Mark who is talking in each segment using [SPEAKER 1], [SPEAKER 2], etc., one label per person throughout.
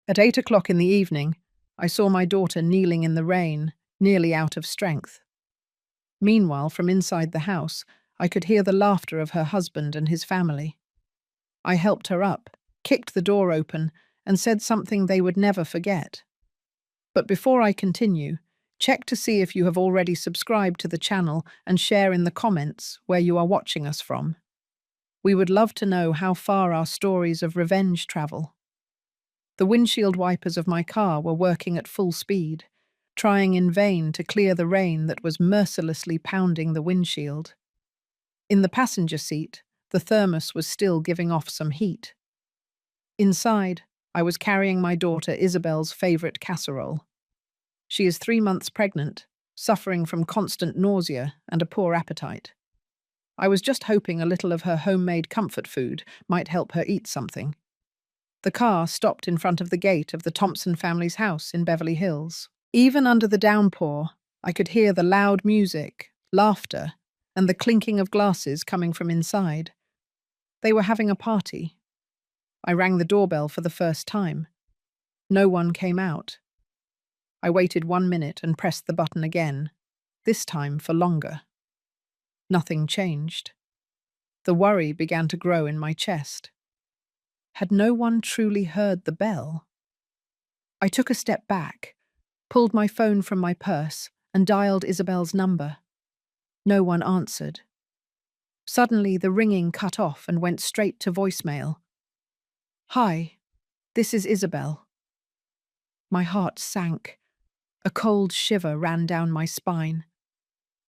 [SPEAKER 1] At 8 o'clock in the evening, I saw my daughter kneeling in the rain, nearly out of strength. Meanwhile, from inside the house, I could hear the laughter of her husband and his family. I helped her up, kicked the door open, and said something they would never forget. But before I continue, check to see if you have already subscribed to the channel and share in the comments where you are watching us from. We would love to know how far our stories of revenge travel. The windshield wipers of my car were working at full speed, trying in vain to clear the rain that was mercilessly pounding the windshield. In the passenger seat, the thermos was still giving off some heat. Inside, I was carrying my daughter Isabel's favorite casserole. She is 3 months pregnant, suffering from constant nausea and a poor appetite. I was just hoping a little of her homemade comfort food might help her eat something. The car stopped in front of the gate of the Thompson family's house in Beverly Hills. Even under the downpour, I could hear the loud music, laughter, and the clinking of glasses coming from inside. They were having a party. I rang the doorbell for the first time. No one came out. I waited 1 minute and pressed the button again, this time for longer. Nothing changed. The worry began to grow in my chest. Had no one truly heard the bell? I took a step back, pulled my phone from my purse, and dialed Isabel's number. No one answered. Suddenly, the ringing cut off and went straight to voicemail. "Hi, this is Isabel." My heart sank. A cold shiver ran down my spine.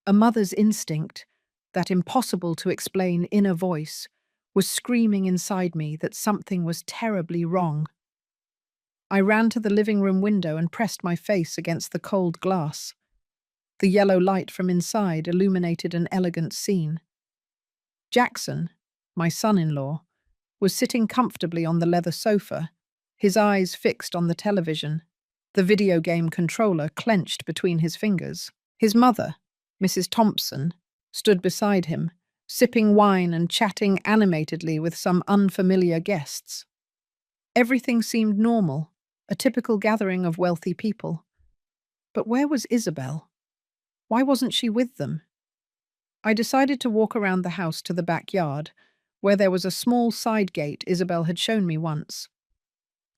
[SPEAKER 1] A mother's instinct, that impossible to explain inner voice, was screaming inside me that something was terribly wrong. I ran to the living room window and pressed my face against the cold glass. The yellow light from inside illuminated an elegant scene. Jackson, my son-in-law, was sitting comfortably on the leather sofa, his eyes fixed on the television, the video game controller clenched between his fingers. His mother, Mrs. Thompson, stood beside him, sipping wine and chatting animatedly with some unfamiliar guests. Everything seemed normal, a typical gathering of wealthy people. But where was Isabel? Why wasn't she with them? I decided to walk around the house to the backyard, where there was a small side gate Isabel had shown me once.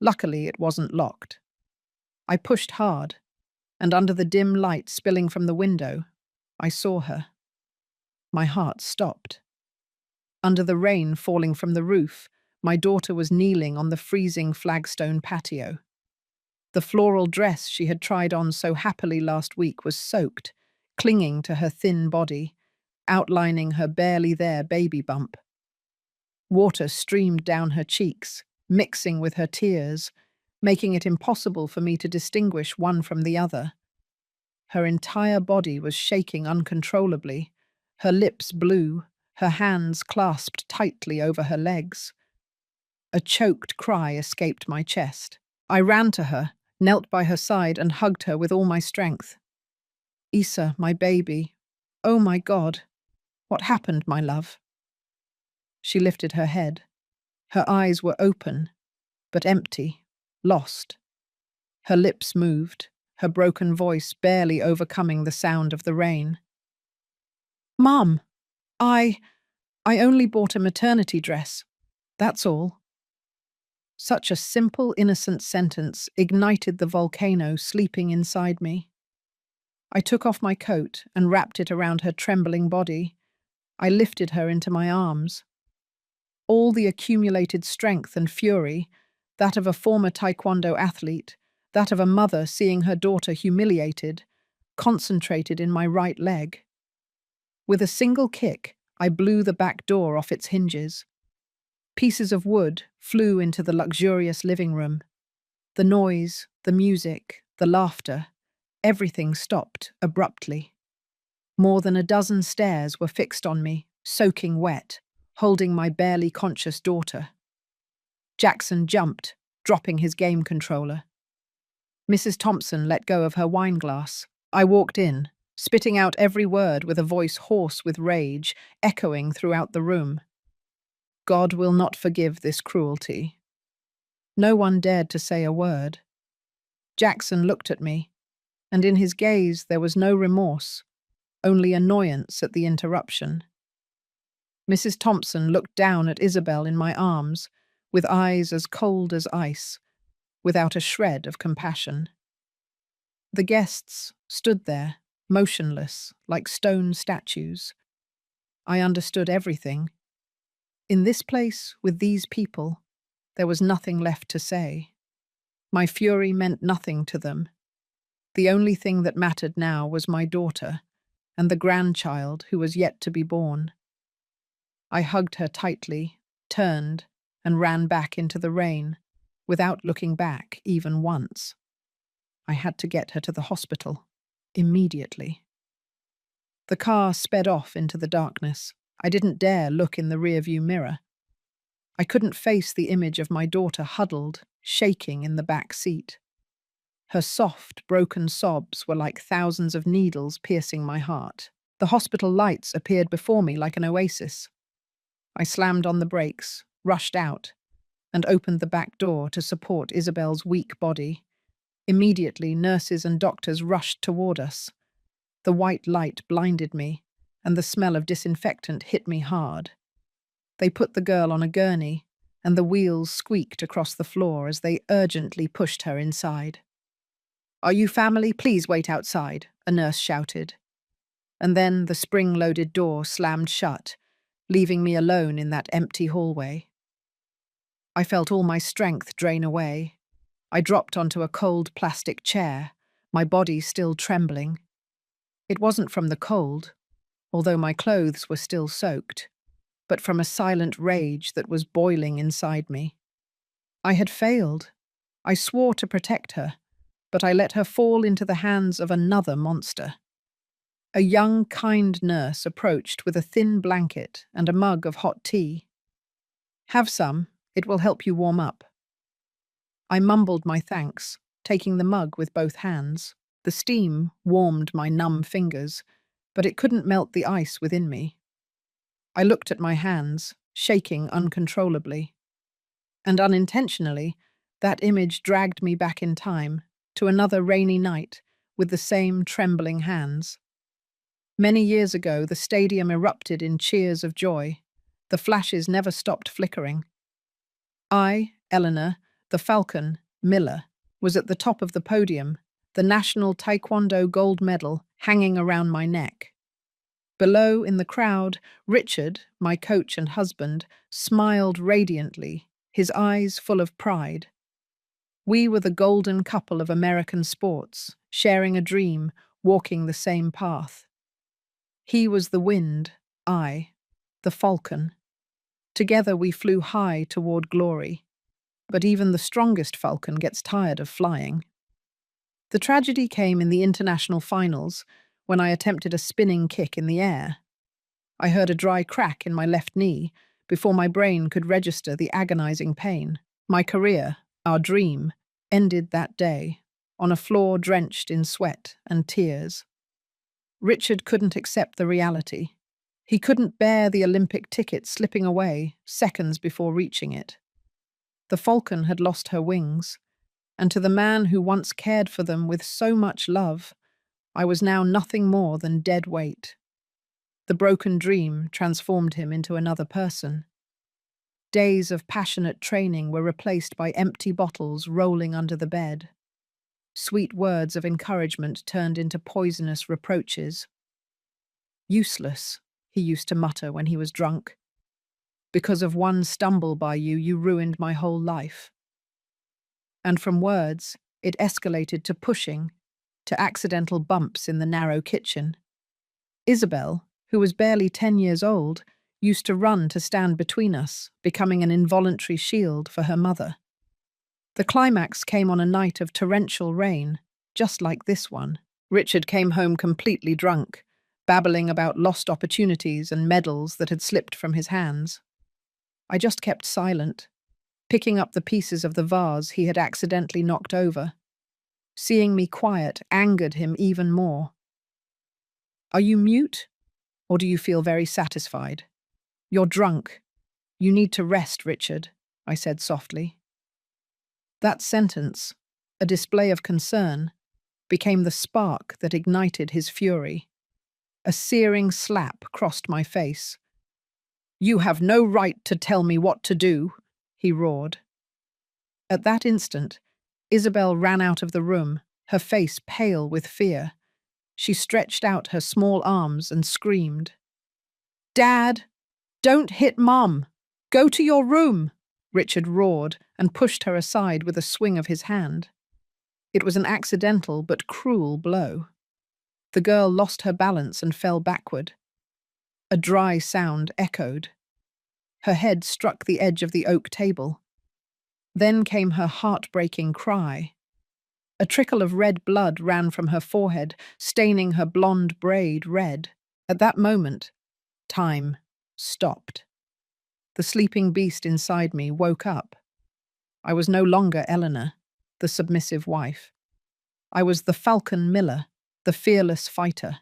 [SPEAKER 1] Luckily, it wasn't locked. I pushed hard, and under the dim light spilling from the window, I saw her. My heart stopped. Under the rain falling from the roof, my daughter was kneeling on the freezing flagstone patio. The floral dress she had tried on so happily last week was soaked, clinging to her thin body, outlining her barely there baby bump. Water streamed down her cheeks, mixing with her tears, making it impossible for me to distinguish one from the other. Her entire body was shaking uncontrollably, her lips blue, her hands clasped tightly over her legs. A choked cry escaped my chest. I ran to her, knelt by her side and hugged her with all my strength. "Isa, my baby. Oh my God. What happened, my love?" She lifted her head. Her eyes were open, but empty, lost. Her lips moved, her broken voice barely overcoming the sound of the rain. "Mom, I only bought a maternity dress. That's all." Such a simple, innocent sentence ignited the volcano sleeping inside me. I took off my coat and wrapped it around her trembling body. I lifted her into my arms. All the accumulated strength and fury, that of a former taekwondo athlete, that of a mother seeing her daughter humiliated, concentrated in my right leg. With a single kick, I blew the back door off its hinges. Pieces of wood flew into the luxurious living room. The noise, the music, the laughter, everything stopped abruptly. More than a dozen stares were fixed on me, soaking wet, holding my barely conscious daughter. Jackson jumped, dropping his game controller. Mrs. Thompson let go of her wine glass. I walked in, spitting out every word with a voice hoarse with rage, echoing throughout the room. "God will not forgive this cruelty." No one dared to say a word. Jackson looked at me, and in his gaze there was no remorse, only annoyance at the interruption. Mrs. Thompson looked down at Isabel in my arms, with eyes as cold as ice, without a shred of compassion. The guests stood there, motionless, like stone statues. I understood everything. In this place, with these people, there was nothing left to say. My fury meant nothing to them. The only thing that mattered now was my daughter and the grandchild who was yet to be born. I hugged her tightly, turned, and ran back into the rain, without looking back even once. I had to get her to the hospital, immediately. The car sped off into the darkness. I didn't dare look in the rearview mirror. I couldn't face the image of my daughter huddled, shaking in the back seat. Her soft, broken sobs were like thousands of needles piercing my heart. The hospital lights appeared before me like an oasis. I slammed on the brakes, rushed out, and opened the back door to support Isabel's weak body. Immediately, nurses and doctors rushed toward us. The white light blinded me, and the smell of disinfectant hit me hard. They put the girl on a gurney, and the wheels squeaked across the floor as they urgently pushed her inside. "Are you family? Please wait outside," a nurse shouted. And then the spring-loaded door slammed shut, leaving me alone in that empty hallway. I felt all my strength drain away. I dropped onto a cold plastic chair, my body still trembling. It wasn't from the cold, although my clothes were still soaked, but from a silent rage that was boiling inside me. I had failed. I swore to protect her, but I let her fall into the hands of another monster. A young, kind nurse approached with a thin blanket and a mug of hot tea. "Have some, it will help you warm up." I mumbled my thanks, taking the mug with both hands. The steam warmed my numb fingers, but it couldn't melt the ice within me. I looked at my hands, shaking uncontrollably. And unintentionally, that image dragged me back in time, to another rainy night, with the same trembling hands. Many years ago, the stadium erupted in cheers of joy. The flashes never stopped flickering. I, Eleanor, the Falcon, Miller, was at the top of the podium, the National Taekwondo gold medal hanging around my neck. Below, in the crowd, Richard, my coach and husband, smiled radiantly, his eyes full of pride. We were the golden couple of American sports, sharing a dream, walking the same path. He was the wind, I, the falcon. Together we flew high toward glory. But even the strongest falcon gets tired of flying. The tragedy came in the international finals, when I attempted a spinning kick in the air. I heard a dry crack in my left knee before my brain could register the agonizing pain. My career, our dream, ended that day, on a floor drenched in sweat and tears. Richard couldn't accept the reality. He couldn't bear the Olympic ticket slipping away seconds before reaching it. The falcon had lost her wings, and to the man who once cared for them with so much love, I was now nothing more than dead weight. The broken dream transformed him into another person. Days of passionate training were replaced by empty bottles rolling under the bed. Sweet words of encouragement turned into poisonous reproaches. "Useless," he used to mutter when he was drunk. "Because of one stumble by you, you ruined my whole life." And from words, it escalated to pushing, to accidental bumps in the narrow kitchen. Isabel, who was barely 10 years old, used to run to stand between us, becoming an involuntary shield for her mother. The climax came on a night of torrential rain, just like this one. Richard came home completely drunk, babbling about lost opportunities and medals that had slipped from his hands. I just kept silent, picking up the pieces of the vase he had accidentally knocked over. Seeing me quiet angered him even more. "Are you mute, or do you feel very satisfied? You're drunk. You need to rest, Richard," I said softly. That sentence, a display of concern, became the spark that ignited his fury. A searing slap crossed my face. "You have no right to tell me what to do," he roared. At that instant, Isabel ran out of the room, her face pale with fear. She stretched out her small arms and screamed. "Dad, don't hit Mom! Go to your room!" Richard roared and pushed her aside with a swing of his hand. It was an accidental but cruel blow. The girl lost her balance and fell backward. A dry sound echoed. Her head struck the edge of the oak table. Then came her heartbreaking cry. A trickle of red blood ran from her forehead, staining her blonde braid red. At that moment, time stopped. The sleeping beast inside me woke up. I was no longer Eleanor, the submissive wife. I was the Falcon Miller, the fearless fighter.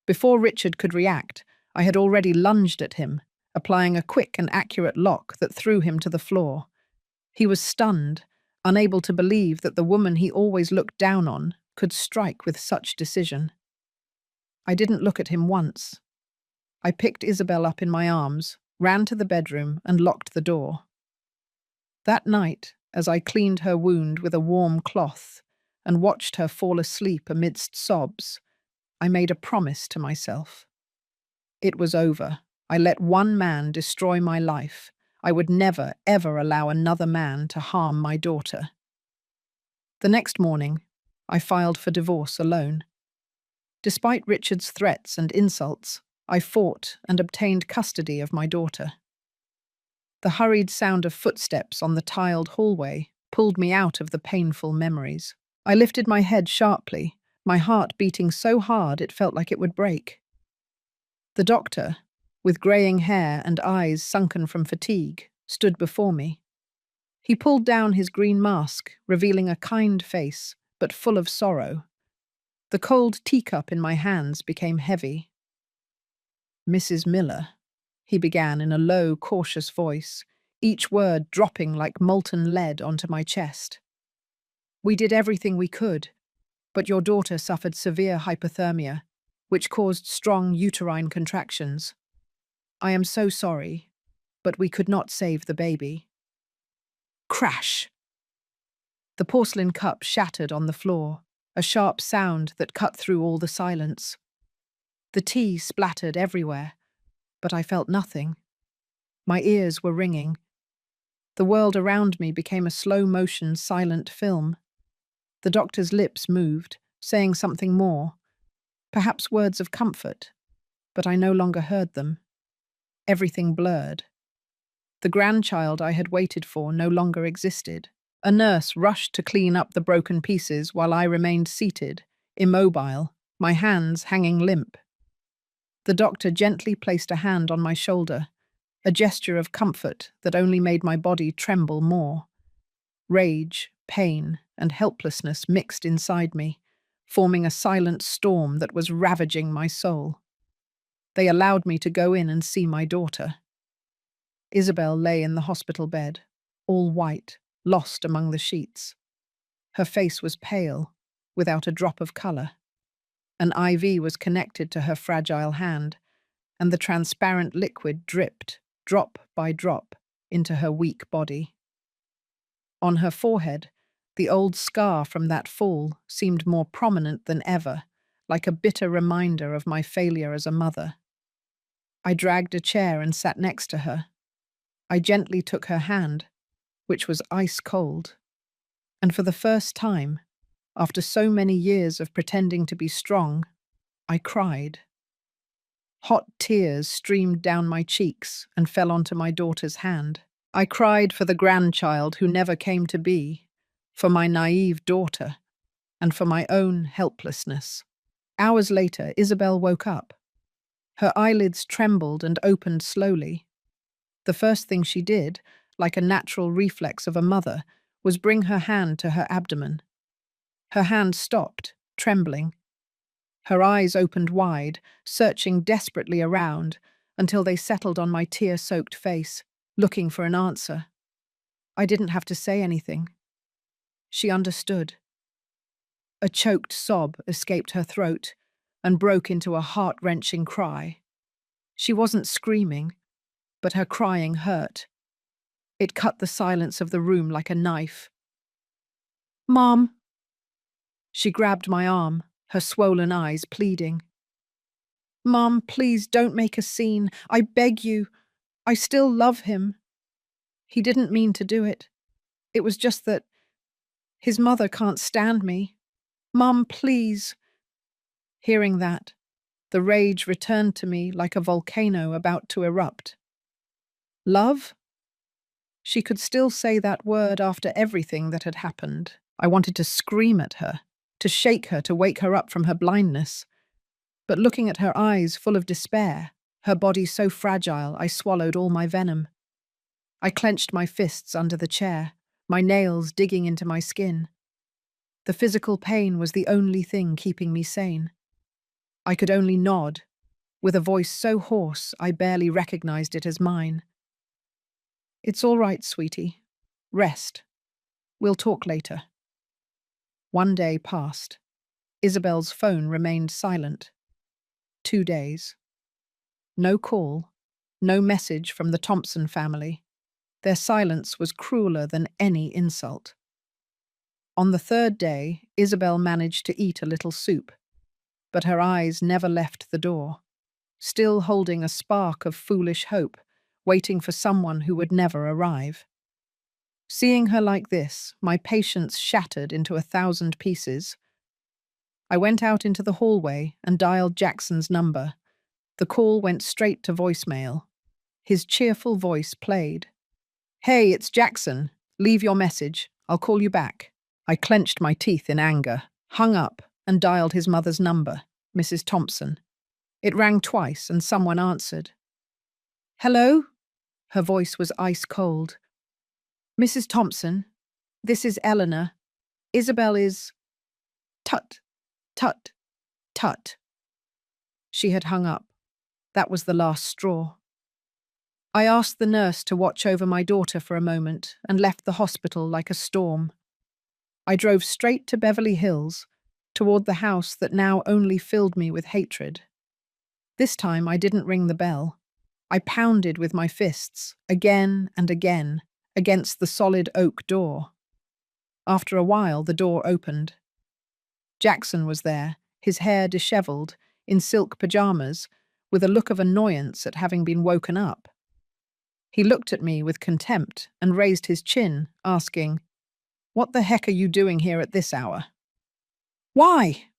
[SPEAKER 1] Before Richard could react, I had already lunged at him, applying a quick and accurate lock that threw him to the floor. He was stunned, unable to believe that the woman he always looked down on could strike with such decision. I didn't look at him once. I picked Isabel up in my arms, ran to the bedroom, and locked the door. That night, as I cleaned her wound with a warm cloth and watched her fall asleep amidst sobs, I made a promise to myself. It was over. I let one man destroy my life. I would never, ever allow another man to harm my daughter. The next morning, I filed for divorce alone. Despite Richard's threats and insults, I fought and obtained custody of my daughter. The hurried sound of footsteps on the tiled hallway pulled me out of the painful memories. I lifted my head sharply, my heart beating so hard it felt like it would break. The doctor, with greying hair and eyes sunken from fatigue, stood before me. He pulled down his green mask, revealing a kind face, but full of sorrow. The cold teacup in my hands became heavy. "Mrs. Miller," he began in a low, cautious voice, each word dropping like molten lead onto my chest. "We did everything we could, but your daughter suffered severe hypothermia, which caused strong uterine contractions. I am so sorry, but we could not save the baby." Crash! The porcelain cup shattered on the floor, a sharp sound that cut through all the silence. The tea splattered everywhere, but I felt nothing. My ears were ringing. The world around me became a slow-motion, silent film. The doctor's lips moved, saying something more, perhaps words of comfort, but I no longer heard them. Everything blurred. The grandchild I had waited for no longer existed. A nurse rushed to clean up the broken pieces while I remained seated, immobile, my hands hanging limp. The doctor gently placed a hand on my shoulder, a gesture of comfort that only made my body tremble more. Rage, pain, and helplessness mixed inside me, forming a silent storm that was ravaging my soul. They allowed me to go in and see my daughter. Isabel lay in the hospital bed, all white, lost among the sheets. Her face was pale, without a drop of colour. An IV was connected to her fragile hand, and the transparent liquid dripped, drop by drop, into her weak body. On her forehead, the old scar from that fall seemed more prominent than ever, like a bitter reminder of my failure as a mother. I dragged a chair and sat next to her. I gently took her hand, which was ice cold, and for the first time, after so many years of pretending to be strong, I cried. Hot tears streamed down my cheeks and fell onto my daughter's hand. I cried for the grandchild who never came to be, for my naive daughter, and for my own helplessness. Hours later, Isabel woke up. Her eyelids trembled and opened slowly. The first thing she did, like a natural reflex of a mother, was bring her hand to her abdomen. Her hand stopped, trembling. Her eyes opened wide, searching desperately around, until they settled on my tear-soaked face, looking for an answer. I didn't have to say anything. She understood. A choked sob escaped her throat and broke into a heart-wrenching cry. She wasn't screaming, but her crying hurt. It cut the silence of the room like a knife. "Mom!" She grabbed my arm, her swollen eyes pleading. "Mom, please don't make a scene. I beg you. I still love him. He didn't mean to do it. It was just that his mother can't stand me. Mom, please." Hearing that, the rage returned to me like a volcano about to erupt. Love? She could still say that word after everything that had happened. I wanted to scream at her, to shake her, to wake her up from her blindness. But looking at her eyes full of despair, her body so fragile, I swallowed all my venom. I clenched my fists under the chair, my nails digging into my skin. The physical pain was the only thing keeping me sane. I could only nod, with a voice so hoarse I barely recognized it as mine. "It's all right, sweetie. Rest. We'll talk later." One day passed. Isabel's phone remained silent. 2 days. No call, no message from the Thompson family. Their silence was crueler than any insult. On the 3rd day, Isabel managed to eat a little soup, but her eyes never left the door, still holding a spark of foolish hope, waiting for someone who would never arrive. Seeing her like this, my patience shattered into 1,000 pieces. I went out into the hallway and dialed Jackson's number. The call went straight to voicemail. His cheerful voice played. "Hey, it's Jackson. Leave your message. I'll call you back." I clenched my teeth in anger, hung up, and dialed his mother's number, Mrs. Thompson. It rang twice and someone answered. "Hello?" Her voice was ice cold. "Mrs. Thompson, this is Eleanor. Isabel is—" Tut, tut, tut. She had hung up. That was the last straw. I asked the nurse to watch over my daughter for a moment and left the hospital like a storm. I drove straight to Beverly Hills, toward the house that now only filled me with hatred. This time I didn't ring the bell. I pounded with my fists, again and again, against the solid oak door. After a while, the door opened. Jackson was there, his hair disheveled, in silk pajamas, with a look of annoyance at having been woken up. He looked at me with contempt and raised his chin, asking, "What the heck are you doing here at this hour?" "Why?"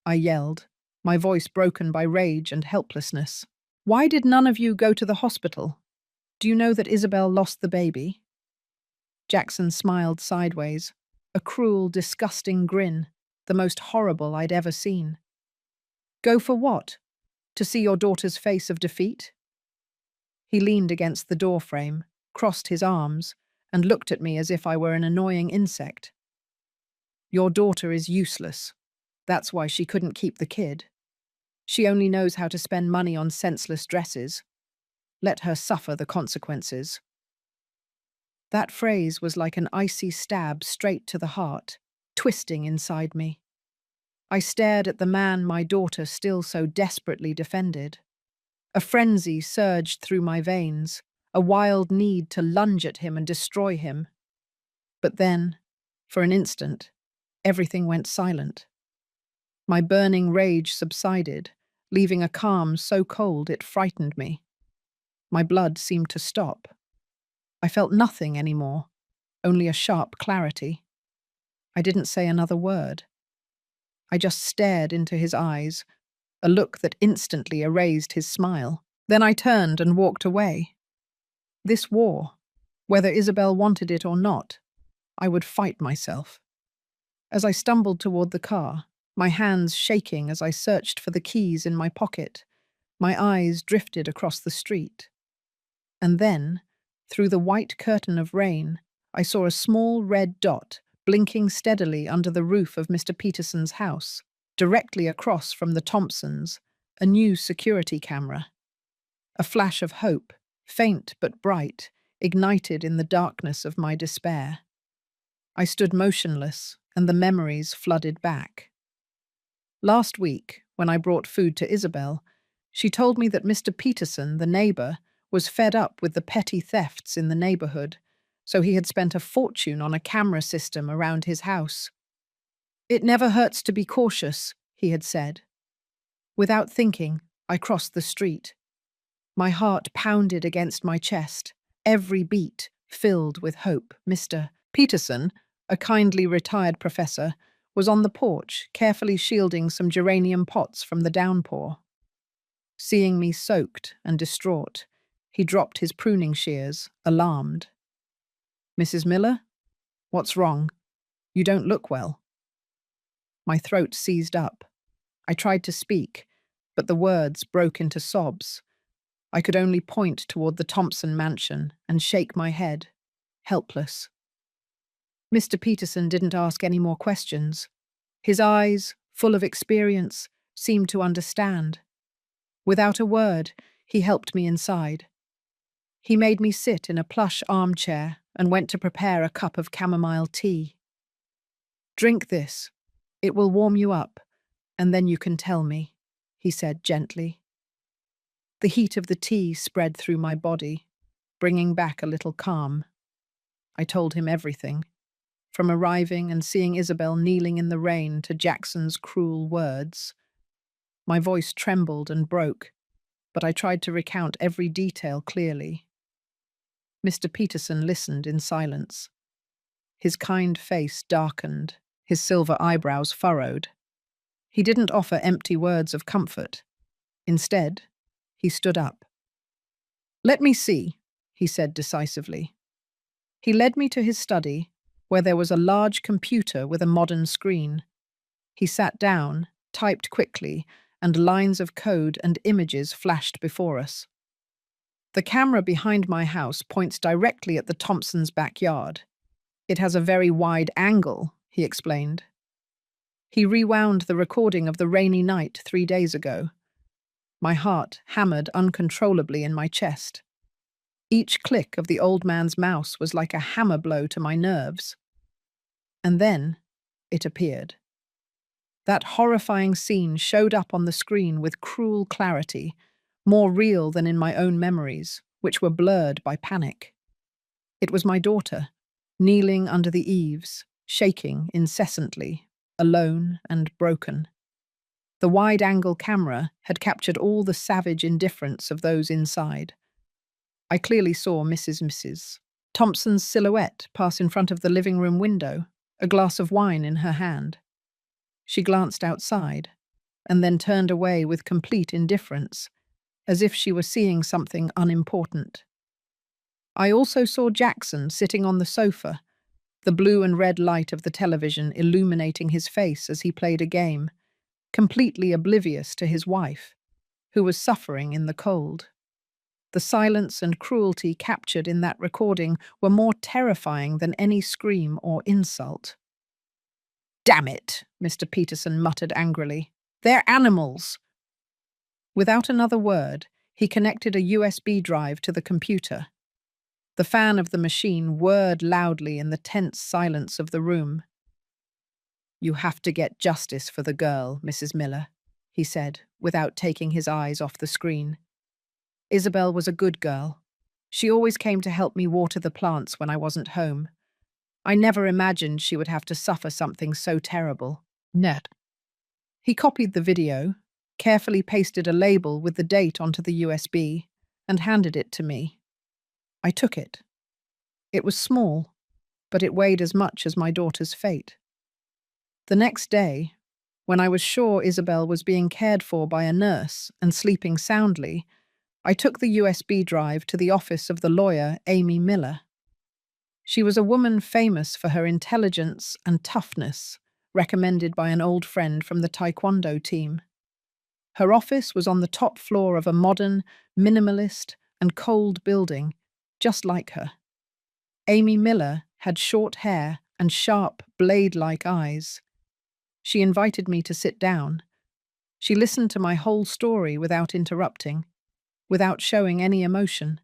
[SPEAKER 1] I yelled, my voice broken by rage and helplessness. "Why did none of you go to the hospital? Do you know that Isabel lost the baby?" Jackson smiled sideways, a cruel, disgusting grin, the most horrible I'd ever seen. "Go for what? To see your daughter's face of defeat?" He leaned against the doorframe, crossed his arms, and looked at me as if I were an annoying insect. "Your daughter is useless. That's why she couldn't keep the kid. She only knows how to spend money on senseless dresses. Let her suffer the consequences." That phrase was like an icy stab straight to the heart, twisting inside me. I stared at the man my daughter still so desperately defended. A frenzy surged through my veins, a wild need to lunge at him and destroy him. But then, for an instant, everything went silent. My burning rage subsided, leaving a calm so cold it frightened me. My blood seemed to stop. I felt nothing anymore, only a sharp clarity. I didn't say another word. I just stared into his eyes, a look that instantly erased his smile. Then I turned and walked away. This war, whether Isabel wanted it or not, I would fight myself. As I stumbled toward the car, my hands shaking as I searched for the keys in my pocket, my eyes drifted across the street. And then, through the white curtain of rain, I saw a small red dot blinking steadily under the roof of Mr. Peterson's house, directly across from the Thompsons, a new security camera. A flash of hope, faint but bright, ignited in the darkness of my despair. I stood motionless, and the memories flooded back. Last week, when I brought food to Isabel, she told me that Mr. Peterson, the neighbour, was fed up with the petty thefts in the neighbourhood, so he had spent a fortune on a camera system around his house. "It never hurts to be cautious," he had said. Without thinking, I crossed the street. My heart pounded against my chest, every beat filled with hope. Mr. Peterson, a kindly retired professor, was on the porch, carefully shielding some geranium pots from the downpour. Seeing me soaked and distraught, he dropped his pruning shears, alarmed. "Mrs. Miller? What's wrong? You don't look well." My throat seized up. I tried to speak, but the words broke into sobs. I could only point toward the Thompson mansion and shake my head, helpless. Mr. Peterson didn't ask any more questions. His eyes, full of experience, seemed to understand. Without a word, he helped me inside. He made me sit in a plush armchair and went to prepare a cup of chamomile tea. "Drink this. It will warm you up, and then you can tell me," he said gently. The heat of the tea spread through my body, bringing back a little calm. I told him everything, from arriving and seeing Isabel kneeling in the rain to Jackson's cruel words. My voice trembled and broke, but I tried to recount every detail clearly. Mr. Peterson listened in silence. His kind face darkened, his silver eyebrows furrowed. He didn't offer empty words of comfort. Instead, he stood up. "Let me see," he said decisively. He led me to his study, where there was a large computer with a modern screen. He sat down, typed quickly, and lines of code and images flashed before us. "The camera behind my house points directly at the Thompsons' backyard. It has a very wide angle," he explained. He rewound the recording of the rainy night 3 days ago. My heart hammered uncontrollably in my chest. Each click of the old man's mouse was like a hammer blow to my nerves. And then it appeared. That horrifying scene showed up on the screen with cruel clarity, more real than in my own memories, which were blurred by panic. It was my daughter, kneeling under the eaves, shaking incessantly, alone and broken. The wide-angle camera had captured all the savage indifference of those inside. I clearly saw Mrs. Thompson's silhouette pass in front of the living room window, a glass of wine in her hand. She glanced outside, and then turned away with complete indifference, as if she were seeing something unimportant. I also saw Jackson sitting on the sofa, the blue and red light of the television illuminating his face as he played a game, completely oblivious to his wife, who was suffering in the cold. The silence and cruelty captured in that recording were more terrifying than any scream or insult. "Damn it," Mr. Peterson muttered angrily. "They're animals." Without another word, he connected a USB drive to the computer. The fan of the machine whirred loudly in the tense silence of the room. "You have to get justice for the girl, Mrs. Miller," he said, without taking his eyes off the screen. "Isabel was a good girl. She always came to help me water the plants when I wasn't home. I never imagined she would have to suffer something so terrible." Net. He copied the video, carefully pasted a label with the date onto the USB, and handed it to me. I took it. It was small, but it weighed as much as my daughter's fate. The next day, when I was sure Isabel was being cared for by a nurse and sleeping soundly, I took the USB drive to the office of the lawyer Amy Miller. She was a woman famous for her intelligence and toughness, recommended by an old friend from the Taekwondo team. Her office was on the top floor of a modern, minimalist, and cold building, just like her. Amy Miller had short hair and sharp, blade-like eyes. She invited me to sit down. She listened to my whole story without interrupting, without showing any emotion.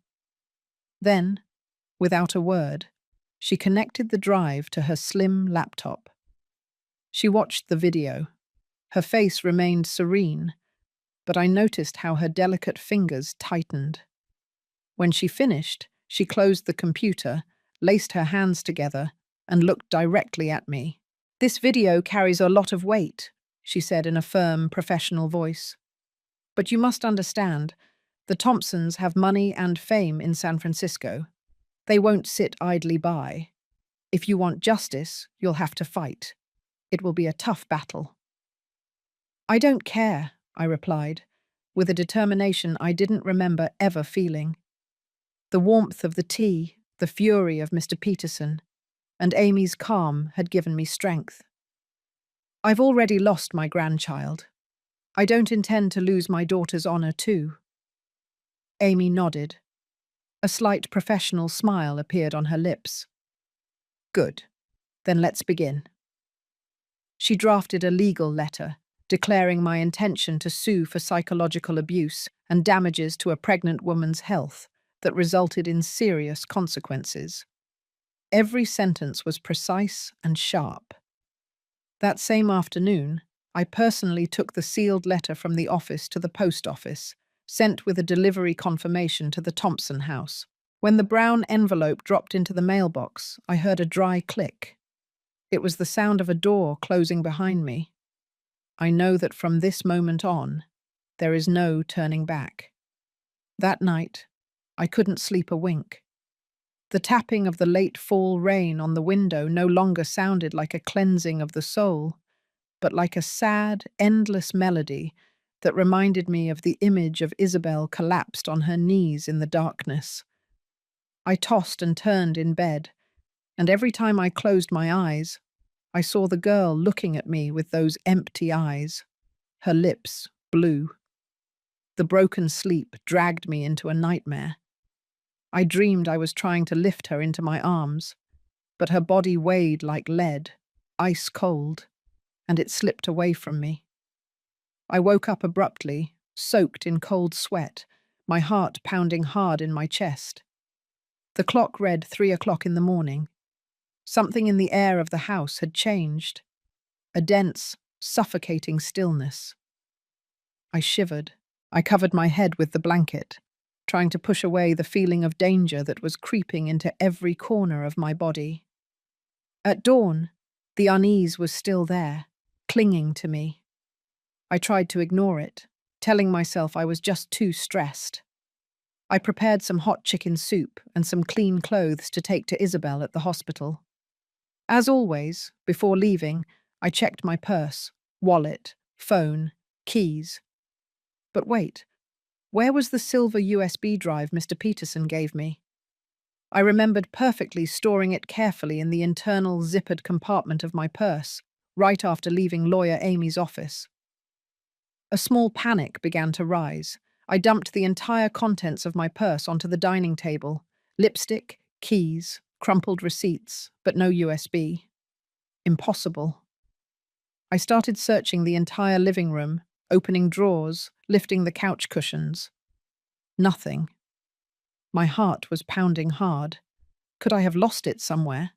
[SPEAKER 1] Then, without a word, She connected the drive to her slim laptop. She watched the video. Her face remained serene, but I noticed how her delicate fingers tightened. When she finished, she closed the computer, laced her hands together, and looked directly at me. "This video carries a lot of weight," she said in a firm, professional voice. "But you must understand, the Thompsons have money and fame in San Francisco. They won't sit idly by. If you want justice, you'll have to fight. It will be a tough battle." "I don't care," I replied, with a determination I didn't remember ever feeling. The warmth of the tea, the fury of Mr. Peterson, and Amy's calm had given me strength. "I've already lost my grandchild. I don't intend to lose my daughter's honor too." Amy nodded. A slight professional smile appeared on her lips. "Good. Then let's begin." She drafted a legal letter, declaring my intention to sue for psychological abuse and damages to a pregnant woman's health that resulted in serious consequences. Every sentence was precise and sharp. That same afternoon, I personally took the sealed letter from the office to the post office, sent with a delivery confirmation to the Thompson house. When the brown envelope dropped into the mailbox, I heard a dry click. It was the sound of a door closing behind me. I know that from this moment on, there is no turning back. That night, I couldn't sleep a wink. The tapping of the late fall rain on the window no longer sounded like a cleansing of the soul, but like a sad, endless melody that reminded me of the image of Isabel collapsed on her knees in the darkness. I tossed and turned in bed, and every time I closed my eyes, I saw the girl looking at me with those empty eyes, her lips blue. The broken sleep dragged me into a nightmare. I dreamed I was trying to lift her into my arms, but her body weighed like lead, ice cold, and it slipped away from me. I woke up abruptly, soaked in cold sweat, my heart pounding hard in my chest. The clock read 3 o'clock in the morning. Something in the air of the house had changed. A dense, suffocating stillness. I shivered. I covered my head with the blanket, trying to push away the feeling of danger that was creeping into every corner of my body. At dawn, the unease was still there, clinging to me. I tried to ignore it, telling myself I was just too stressed. I prepared some hot chicken soup and some clean clothes to take to Isabel at the hospital. As always, before leaving, I checked my purse, wallet, phone, keys. But wait, where was the silver USB drive Mr. Peterson gave me? I remembered perfectly storing it carefully in the internal zippered compartment of my purse, right after leaving lawyer Amy's office. A small panic began to rise. I dumped the entire contents of my purse onto the dining table: lipstick, keys, crumpled receipts, but no USB. Impossible. I started searching the entire living room, opening drawers, lifting the couch cushions. Nothing. My heart was pounding hard. Could I have lost it somewhere?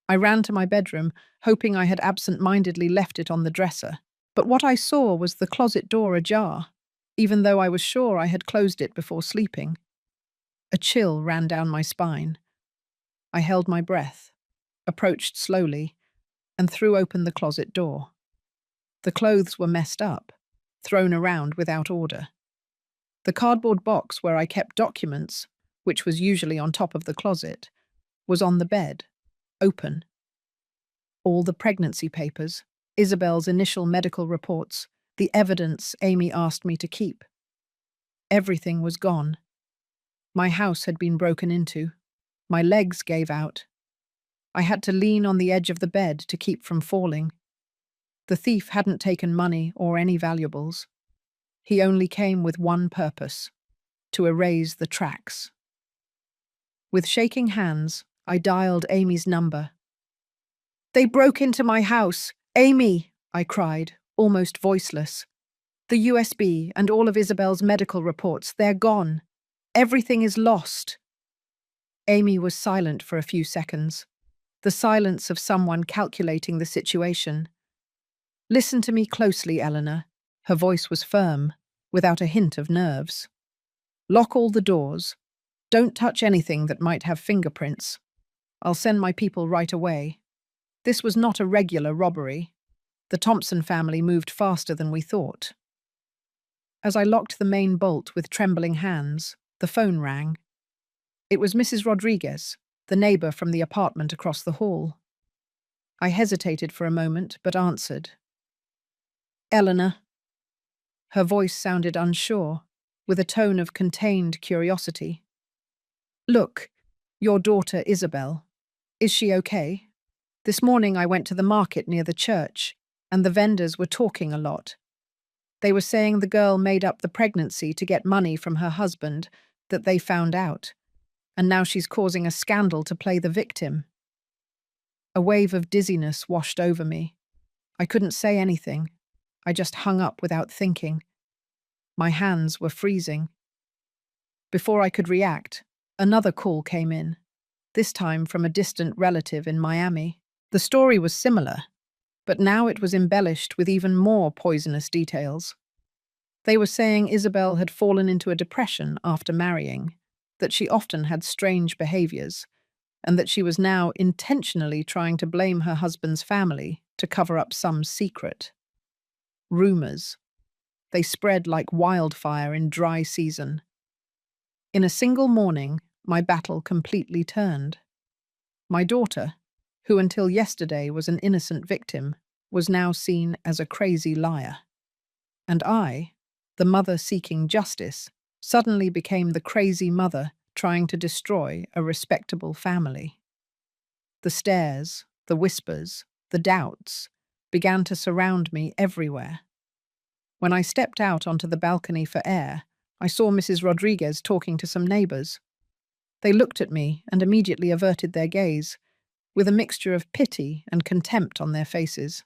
[SPEAKER 1] I ran to my bedroom, hoping I had absent-mindedly left it on the dresser. But what I saw was the closet door ajar, even though I was sure I had closed it before sleeping. A chill ran down my spine. I held my breath, approached slowly, and threw open the closet door. The clothes were messed up, thrown around without order. The cardboard box where I kept documents, which was usually on top of the closet, was on the bed, open. All the pregnancy papers, Isabel's initial medical reports, the evidence Amy asked me to keep. Everything was gone. My house had been broken into. My legs gave out. I had to lean on the edge of the bed to keep from falling. The thief hadn't taken money or any valuables. He only came with one purpose: to erase the tracks. With shaking hands, I dialed Amy's number. "They broke into my house! Amy!" I cried, almost voiceless. "The USB and all of Isabel's medical reports, they're gone. Everything is lost." Amy was silent for a few seconds, the silence of someone calculating the situation. Listen to me closely, Eleanor. Her voice was firm, without a hint of nerves. Lock all the doors. Don't touch anything that might have fingerprints. I'll send my people right away. This was not a regular robbery. The Thompson family moved faster than we thought. As I locked the main bolt with trembling hands, the phone rang. It was Mrs. Rodriguez, the neighbor from the apartment across the hall. I hesitated for a moment, but answered. Eleanor. Her voice sounded unsure, with a tone of contained curiosity. Look, your daughter Isabel. Is she okay? This morning I went to the market near the church, and the vendors were talking a lot. They were saying the girl made up the pregnancy to get money from her husband that they found out, and now she's causing a scandal to play the victim. A wave of dizziness washed over me. I couldn't say anything. I just hung up without thinking. My hands were freezing. Before I could react, another call came in, this time from a distant relative in Miami. The story was similar, but now it was embellished with even more poisonous details. They were saying Isabel had fallen into a depression after marrying, that she often had strange behaviors, and that she was now intentionally trying to blame her husband's family to cover up some secret. Rumors. They spread like wildfire in dry season. In a single morning, my battle completely turned. My daughter, who until yesterday was an innocent victim, was now seen as a crazy liar. And I, the mother seeking justice, suddenly became the crazy mother trying to destroy a respectable family. The stares, the whispers, the doubts began to surround me everywhere. When I stepped out onto the balcony for air, I saw Mrs. Rodriguez talking to some neighbors. They looked at me and immediately averted their gaze, with a mixture of pity and contempt on their faces.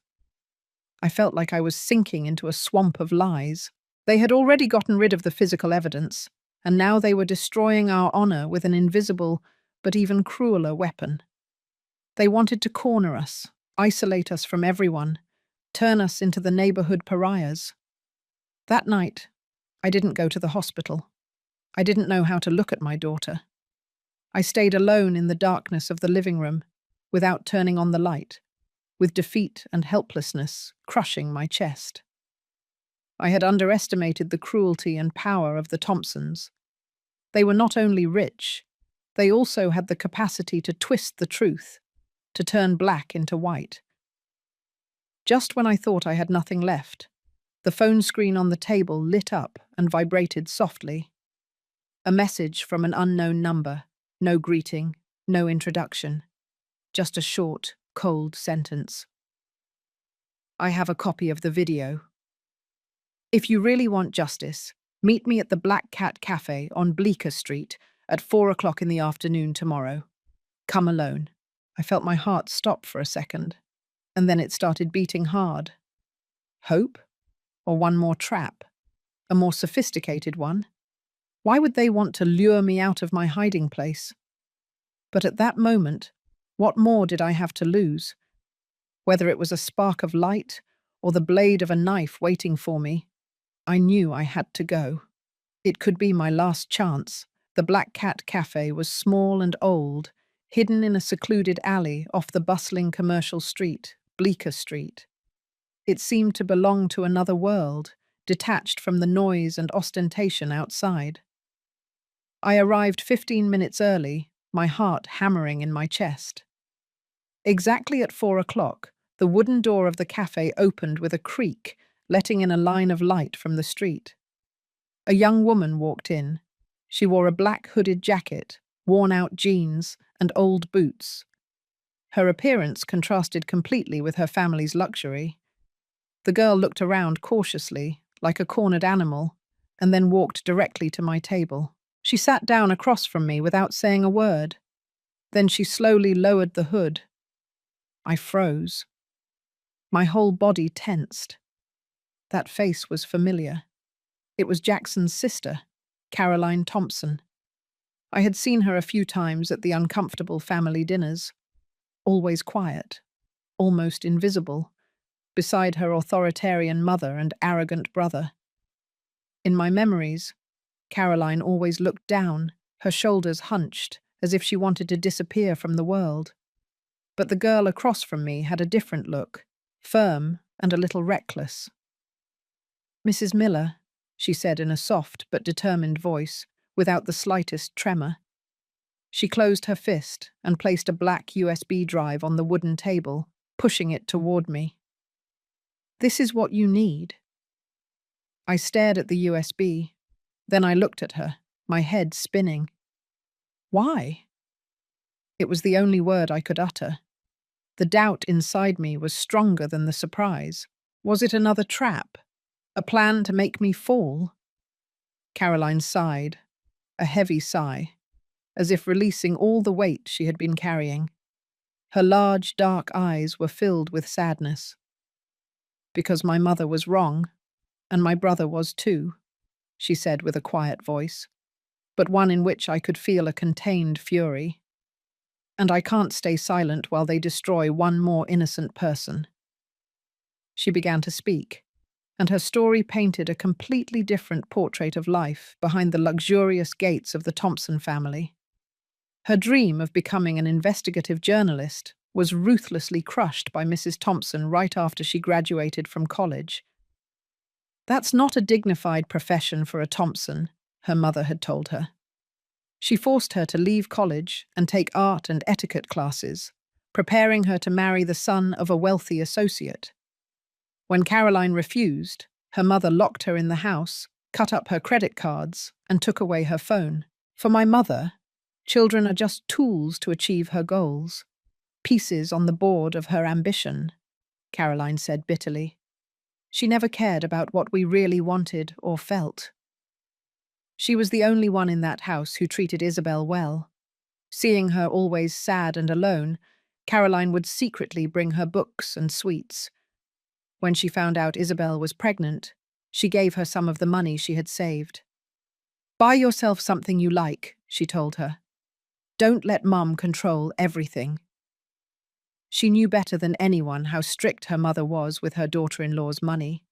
[SPEAKER 1] I felt like I was sinking into a swamp of lies. They had already gotten rid of the physical evidence, and now they were destroying our honor with an invisible, but even crueler weapon. They wanted to corner us, isolate us from everyone, turn us into the neighborhood pariahs. That night, I didn't go to the hospital. I didn't know how to look at my daughter. I stayed alone in the darkness of the living room, without turning on the light, with defeat and helplessness crushing my chest. I had underestimated the cruelty and power of the Thompsons. They were not only rich, they also had the capacity to twist the truth, to turn black into white. Just when I thought I had nothing left, the phone screen on the table lit up and vibrated softly. A message from an unknown number, no greeting, no introduction, just a short, cold sentence. I have a copy of the video. If you really want justice, meet me at the Black Cat Cafe on Bleecker Street at 4 o'clock in the afternoon tomorrow. Come alone. I felt my heart stop for a second, and then it started beating hard. Hope? Or one more trap? A more sophisticated one? Why would they want to lure me out of my hiding place? But at that moment, what more did I have to lose? Whether it was a spark of light or the blade of a knife waiting for me, I knew I had to go. It could be my last chance. The Black Cat Cafe was small and old, hidden in a secluded alley off the bustling commercial street, Bleecker Street. It seemed to belong to another world, detached from the noise and ostentation outside. I arrived 15 minutes early, my heart hammering in my chest. Exactly at 4 o'clock, the wooden door of the cafe opened with a creak, letting in a line of light from the street. A young woman walked in. She wore a black hooded jacket, worn-out jeans, and old boots. Her appearance contrasted completely with her family's luxury. The girl looked around cautiously, like a cornered animal, and then walked directly to my table. She sat down across from me without saying a word. Then she slowly lowered the hood. I froze. My whole body tensed. That face was familiar. It was Jackson's sister, Caroline Thompson. I had seen her a few times at the uncomfortable family dinners, always quiet, almost invisible, beside her authoritarian mother and arrogant brother. In my memories, Caroline always looked down, her shoulders hunched, as if she wanted to disappear from the world. But the girl across from me had a different look, firm and a little reckless. "Mrs. Miller," she said in a soft but determined voice, without the slightest tremor. She closed her fist and placed a black USB drive on the wooden table, pushing it toward me. "This is what you need." I stared at the USB. Then I looked at her, my head spinning. "Why?" It was the only word I could utter. The doubt inside me was stronger than the surprise. Was it another trap? A plan to make me fall? Caroline sighed, a heavy sigh, as if releasing all the weight she had been carrying. Her large, dark eyes were filled with sadness. "Because my mother was wrong, and my brother was too," she said with a quiet voice, but one in which I could feel a contained fury. "And I can't stay silent while they destroy one more innocent person." She began to speak, and her story painted a completely different portrait of life behind the luxurious gates of the Thompson family. Her dream of becoming an investigative journalist was ruthlessly crushed by Mrs. Thompson right after she graduated from college. "That's not a dignified profession for a Thompson," her mother had told her. She forced her to leave college and take art and etiquette classes, preparing her to marry the son of a wealthy associate. When Caroline refused, her mother locked her in the house, cut up her credit cards, and took away her phone. For my mother, children are just tools to achieve her goals, pieces on the board of her ambition, Caroline said bitterly. She never cared about what we really wanted or felt. She was the only one in that house who treated Isabel well. Seeing her always sad and alone, Caroline would secretly bring her books and sweets. When she found out Isabel was pregnant, she gave her some of the money she had saved. "Buy yourself something you like," she told her. "Don't let Mum control everything." She knew better than anyone how strict her mother was with her daughter-in-law's money.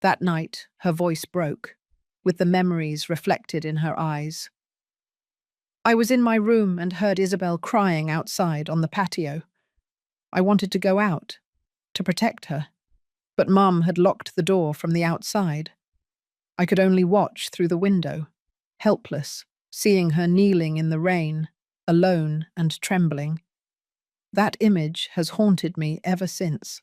[SPEAKER 1] That night, her voice broke, with the memories reflected in her eyes. "I was in my room and heard Isabel crying outside on the patio. I wanted to go out, to protect her, but Mum had locked the door from the outside. I could only watch through the window, helpless, seeing her kneeling in the rain, alone and trembling. That image has haunted me ever since.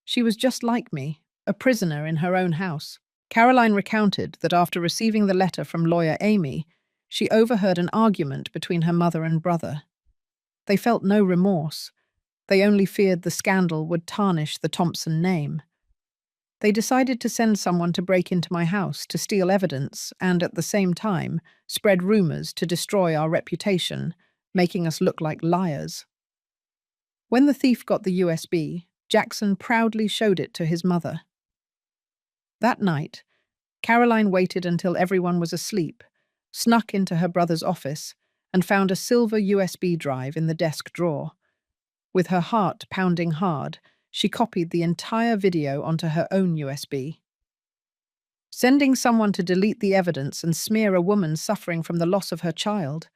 [SPEAKER 1] She was just like me, a prisoner in her own house." Caroline recounted that after receiving the letter from lawyer Amy, she overheard an argument between her mother and brother. They felt no remorse. They only feared the scandal would tarnish the Thompson name. "They decided to send someone to break into my house to steal evidence and, at the same time, spread rumors to destroy our reputation, making us look like liars." When the thief got the USB, Jackson proudly showed it to his mother. That night, Caroline waited until everyone was asleep, snuck into her brother's office, and found a silver USB drive in the desk drawer. With her heart pounding hard, she copied the entire video onto her own USB. Sending someone to delete the evidence and smear a woman suffering from the loss of her child,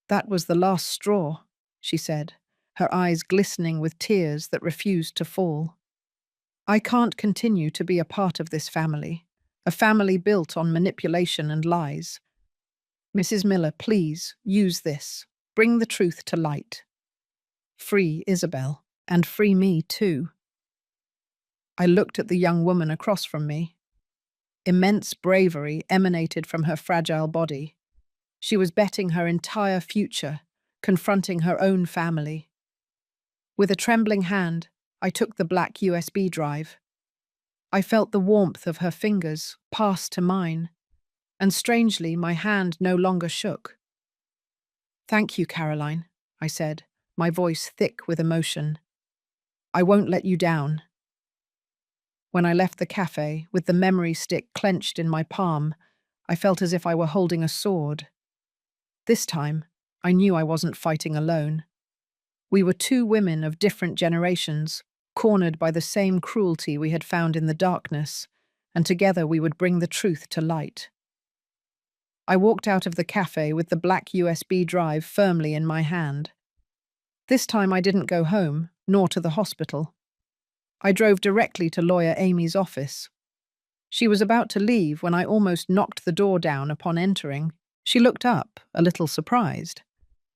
[SPEAKER 1] that was the last straw, she said, her eyes glistening with tears that refused to fall. "I can't continue to be a part of this family, a family built on manipulation and lies. Mrs. Miller, please, use this. Bring the truth to light. Free Isabel, and free me too." I looked at the young woman across from me. Immense bravery emanated from her fragile body. She was betting her entire future, confronting her own family. With a trembling hand, I took the black USB drive. I felt the warmth of her fingers pass to mine, and strangely my hand no longer shook. "Thank you, Caroline," I said, my voice thick with emotion. "I won't let you down." When I left the cafe, with the memory stick clenched in my palm, I felt as if I were holding a sword. This time, I knew I wasn't fighting alone. We were two women of different generations, cornered by the same cruelty we had found in the darkness, and together we would bring the truth to light. I walked out of the cafe with the black USB drive firmly in my hand. This time I didn't go home, nor to the hospital. I drove directly to lawyer Amy's office. She was about to leave when I almost knocked the door down upon entering. She looked up, a little surprised.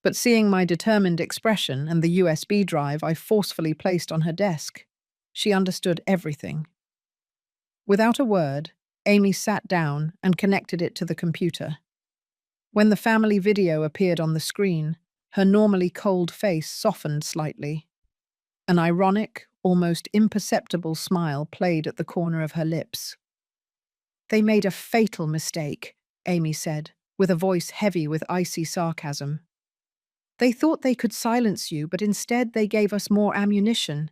[SPEAKER 1] But seeing my determined expression and the USB drive I forcefully placed on her desk, she understood everything. Without a word, Amy sat down and connected it to the computer. When the family video appeared on the screen, her normally cold face softened slightly. An ironic, almost imperceptible smile played at the corner of her lips. "They made a fatal mistake," Amy said, with a voice heavy with icy sarcasm. "They thought they could silence you, but instead they gave us more ammunition.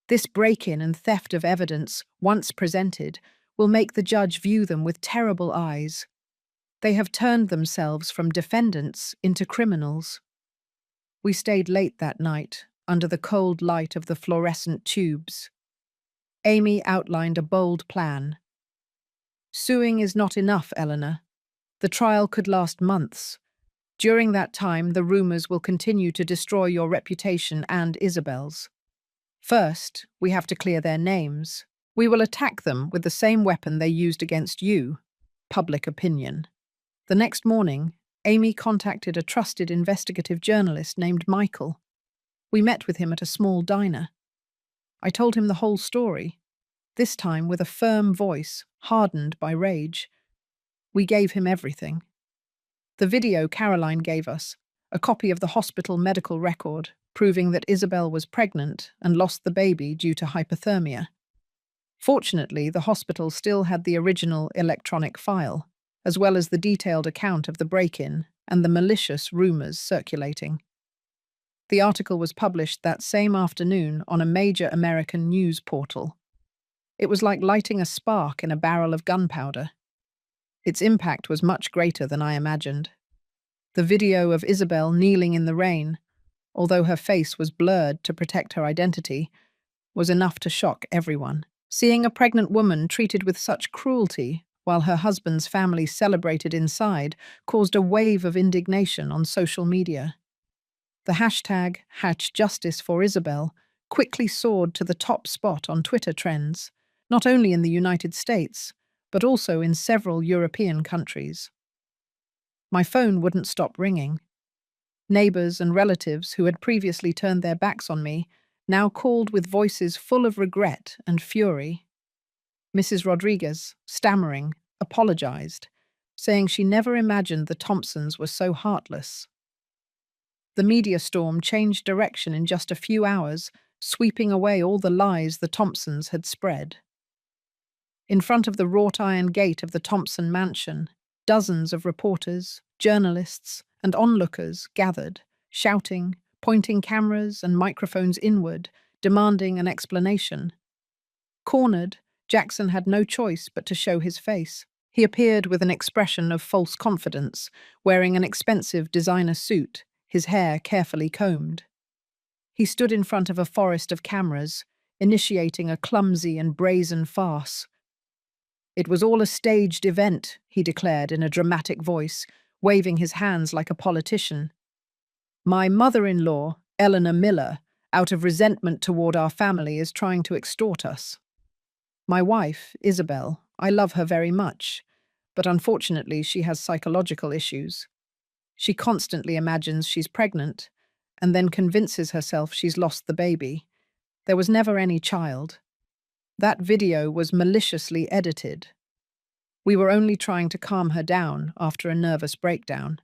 [SPEAKER 1] This break-in and theft of evidence, once presented, will make the judge view them with terrible eyes. They have turned themselves from defendants into criminals." We stayed late that night, under the cold light of the fluorescent tubes. Amy outlined a bold plan. "Suing is not enough, Eleanor. The trial could last months. During that time, the rumors will continue to destroy your reputation and Isabel's. First, we have to clear their names. We will attack them with the same weapon they used against you: public opinion." The next morning, Amy contacted a trusted investigative journalist named Michael. We met with him at a small diner. I told him the whole story, this time with a firm voice, hardened by rage. We gave him everything. The video Caroline gave us, a copy of the hospital medical record, proving that Isabel was pregnant and lost the baby due to hypothermia. Fortunately, the hospital still had the original electronic file, as well as the detailed account of the break-in and the malicious rumors circulating. The article was published that same afternoon on a major American news portal. It was like lighting a spark in a barrel of gunpowder. Its impact was much greater than I imagined. The video of Isabel kneeling in the rain, although her face was blurred to protect her identity, was enough to shock everyone. Seeing a pregnant woman treated with such cruelty while her husband's family celebrated inside caused a wave of indignation on social media. The hashtag #JusticeForIsabel quickly soared to the top spot on Twitter trends, not only in the United States, but also in several European countries. My phone wouldn't stop ringing. Neighbors and relatives who had previously turned their backs on me now called with voices full of regret and fury. Mrs. Rodriguez, stammering, apologized, saying she never imagined the Thompsons were so heartless. The media storm changed direction in just a few hours, sweeping away all the lies the Thompsons had spread. In front of the wrought iron gate of the Thompson mansion, dozens of reporters, journalists, and onlookers gathered, shouting, pointing cameras and microphones inward, demanding an explanation. Cornered, Jackson had no choice but to show his face. He appeared with an expression of false confidence, wearing an expensive designer suit, his hair carefully combed. He stood in front of a forest of cameras, initiating a clumsy and brazen farce. "It was all a staged event," he declared in a dramatic voice, waving his hands like a politician. "My mother-in-law, Eleanor Miller, out of resentment toward our family, is trying to extort us. My wife, Isabel, I love her very much, but unfortunately she has psychological issues. She constantly imagines she's pregnant, and then convinces herself she's lost the baby. There was never any child. That video was maliciously edited. We were only trying to calm her down after a nervous breakdown."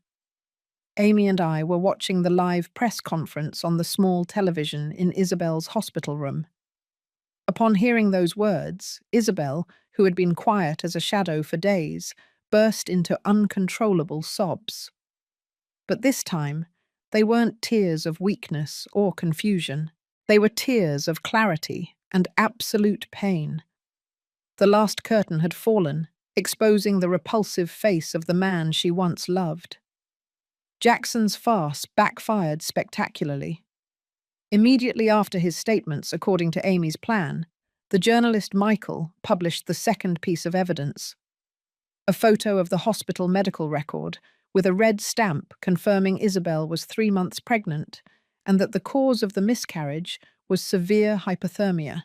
[SPEAKER 1] Amy and I were watching the live press conference on the small television in Isabel's hospital room. Upon hearing those words, Isabel, who had been quiet as a shadow for days, burst into uncontrollable sobs. But this time, they weren't tears of weakness or confusion. They were tears of clarity and absolute pain. The last curtain had fallen, exposing the repulsive face of the man she once loved. Jackson's farce backfired spectacularly. Immediately after his statements, according to Amy's plan, the journalist Michael published the second piece of evidence, a photo of the hospital medical record with a red stamp confirming Isabel was 3 months pregnant and that the cause of the miscarriage was severe hypothermia.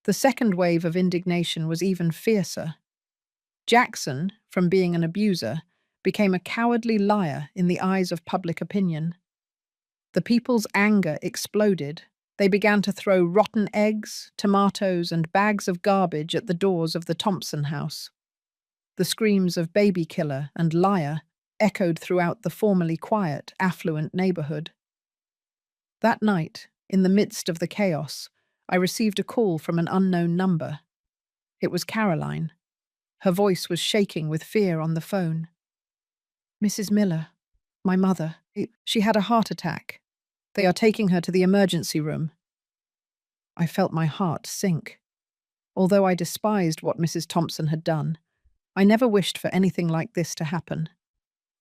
[SPEAKER 1] The second wave of indignation was even fiercer. Jackson, from being an abuser, became a cowardly liar in the eyes of public opinion. The people's anger exploded. They began to throw rotten eggs, tomatoes, and bags of garbage at the doors of the Thompson house. The screams of baby killer and liar echoed throughout the formerly quiet, affluent neighborhood. That night, in the midst of the chaos, I received a call from an unknown number. It was Caroline. Her voice was shaking with fear on the phone. "Mrs. Miller, my mother, she had a heart attack. They are taking her to the emergency room." I felt my heart sink. Although I despised what Mrs. Thompson had done, I never wished for anything like this to happen.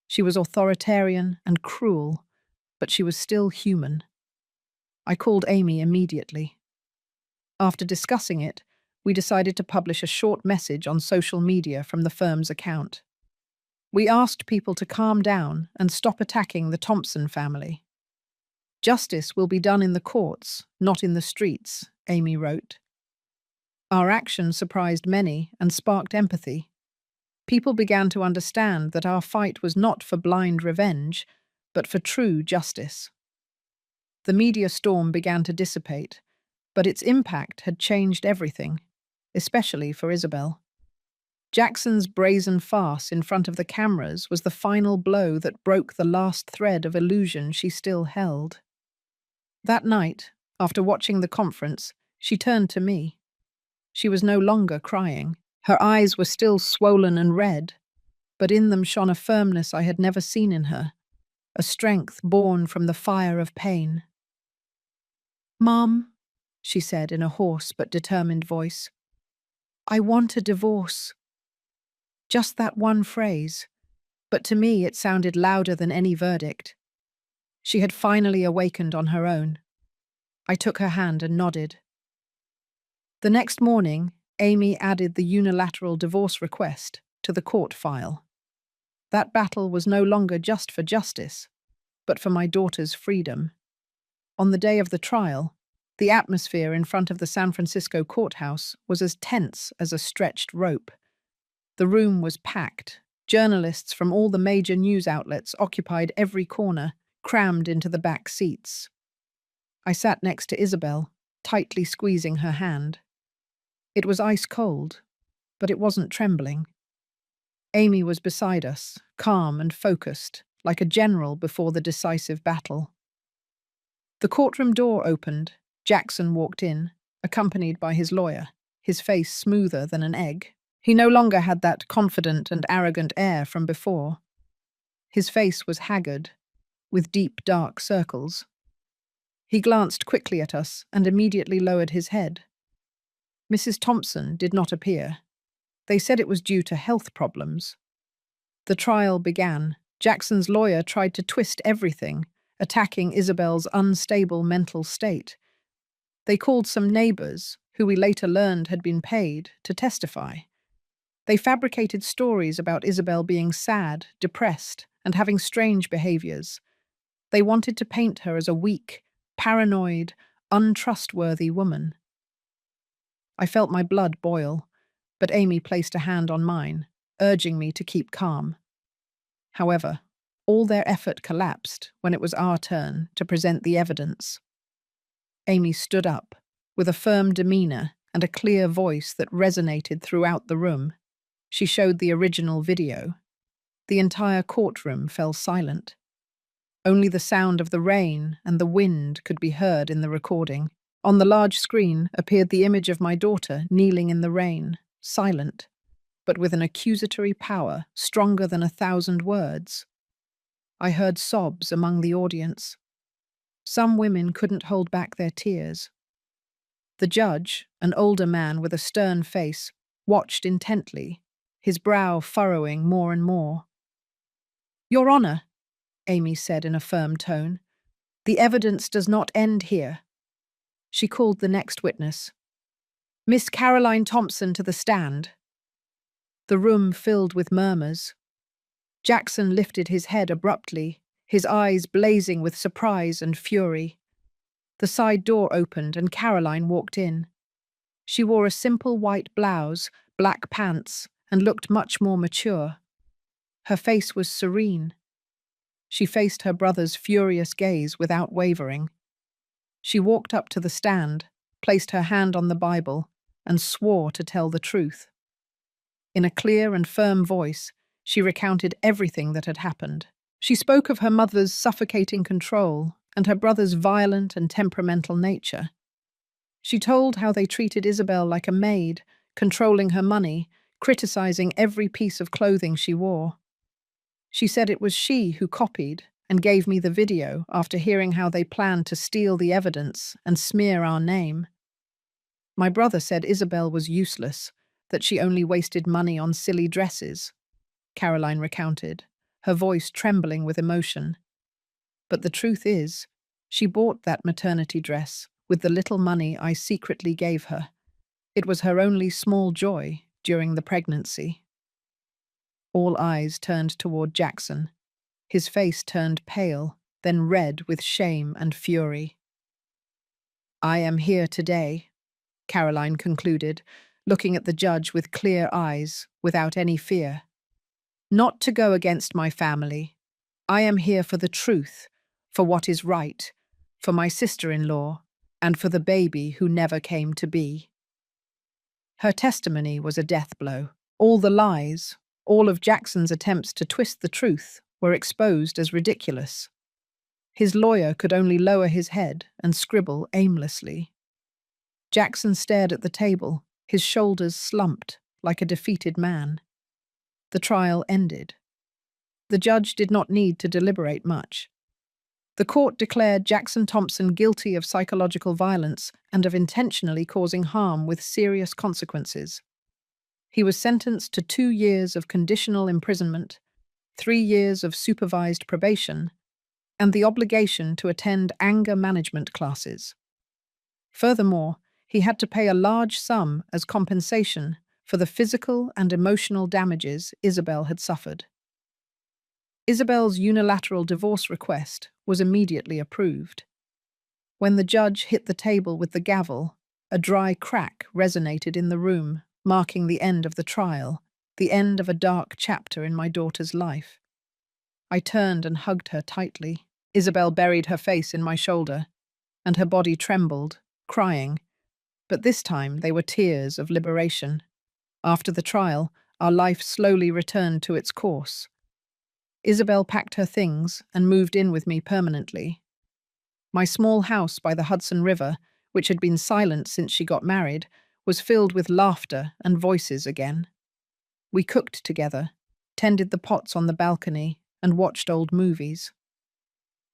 [SPEAKER 1] She was authoritarian and cruel, but she was still human. I called Amy immediately. After discussing it, we decided to publish a short message on social media from the firm's account. We asked people to calm down and stop attacking the Thompson family. "Justice will be done in the courts, not in the streets," Amy wrote. Our action surprised many and sparked empathy. People began to understand that our fight was not for blind revenge, but for true justice. The media storm began to dissipate, but its impact had changed everything, especially for Isabel. Jackson's brazen farce in front of the cameras was the final blow that broke the last thread of illusion she still held. That night, after watching the conference, she turned to me. She was no longer crying. Her eyes were still swollen and red, but in them shone a firmness I had never seen in her, a strength born from the fire of pain. "Mom," she said in a hoarse but determined voice, "I want a divorce." Just that one phrase, but to me it sounded louder than any verdict. She had finally awakened on her own. I took her hand and nodded. The next morning, Amy added the unilateral divorce request to the court file. That battle was no longer just for justice, but for my daughter's freedom. On the day of the trial, the atmosphere in front of the San Francisco courthouse was as tense as a stretched rope. The room was packed. Journalists from all the major news outlets occupied every corner, crammed into the back seats. I sat next to Isabel, tightly squeezing her hand. It was ice cold, but it wasn't trembling. Amy was beside us, calm and focused, like a general before the decisive battle. The courtroom door opened. Jackson walked in, accompanied by his lawyer, his face smoother than an egg. He no longer had that confident and arrogant air from before. His face was haggard, with deep, dark circles. He glanced quickly at us and immediately lowered his head. Mrs. Thompson did not appear. They said it was due to health problems. The trial began. Jackson's lawyer tried to twist everything, attacking Isabel's unstable mental state. They called some neighbors, who we later learned had been paid, to testify. They fabricated stories about Isabel being sad, depressed, and having strange behaviors. They wanted to paint her as a weak, paranoid, untrustworthy woman. I felt my blood boil, but Amy placed a hand on mine, urging me to keep calm. However, all their effort collapsed when it was our turn to present the evidence. Amy stood up, with a firm demeanor and a clear voice that resonated throughout the room. She showed the original video. The entire courtroom fell silent. Only the sound of the rain and the wind could be heard in the recording. On the large screen appeared the image of my daughter kneeling in the rain, silent, but with an accusatory power stronger than 1,000 words. I heard sobs among the audience. Some women couldn't hold back their tears. The judge, an older man with a stern face, watched intently, his brow furrowing more and more. "Your Honor," Amy said in a firm tone. "The evidence does not end here." She called the next witness. "Miss Caroline Thompson to the stand." The room filled with murmurs. Jackson lifted his head abruptly, his eyes blazing with surprise and fury. The side door opened and Caroline walked in. She wore a simple white blouse, black pants, and looked much more mature. Her face was serene. She faced her brother's furious gaze without wavering. She walked up to the stand, placed her hand on the Bible, and swore to tell the truth. In a clear and firm voice, she recounted everything that had happened. She spoke of her mother's suffocating control and her brother's violent and temperamental nature. She told how they treated Isabel like a maid, controlling her money, criticizing every piece of clothing she wore. She said it was she who copied and gave me the video after hearing how they planned to steal the evidence and smear our name. My brother said Isabel was useless, that she only wasted money on silly dresses, Caroline recounted, her voice trembling with emotion. But the truth is, she bought that maternity dress with the little money I secretly gave her. It was her only small joy during the pregnancy. All eyes turned toward Jackson. His face turned pale, then red with shame and fury. "I am here today," Caroline concluded, looking at the judge with clear eyes, without any fear. "Not to go against my family. I am here for the truth, for what is right, for my sister-in-law, and for the baby who never came to be." Her testimony was a death blow. All the lies, all of Jackson's attempts to twist the truth, were exposed as ridiculous. His lawyer could only lower his head and scribble aimlessly. Jackson stared at the table, his shoulders slumped like a defeated man. The trial ended. The judge did not need to deliberate much. The court declared Jackson Thompson guilty of psychological violence and of intentionally causing harm with serious consequences. He was sentenced to 2 years of conditional imprisonment, 3 years of supervised probation, and the obligation to attend anger management classes. Furthermore, he had to pay a large sum as compensation for the physical and emotional damages Isabel had suffered. Isabel's unilateral divorce request was immediately approved. When the judge hit the table with the gavel, a dry crack resonated in the room, marking the end of the trial, the end of a dark chapter in my daughter's life. I turned and hugged her tightly. Isabel buried her face in my shoulder, and her body trembled, crying. But this time they were tears of liberation. After the trial, our life slowly returned to its course. Isabel packed her things and moved in with me permanently. My small house by the Hudson River, which had been silent since she got married, was filled with laughter and voices again. We cooked together, tended the pots on the balcony, and watched old movies.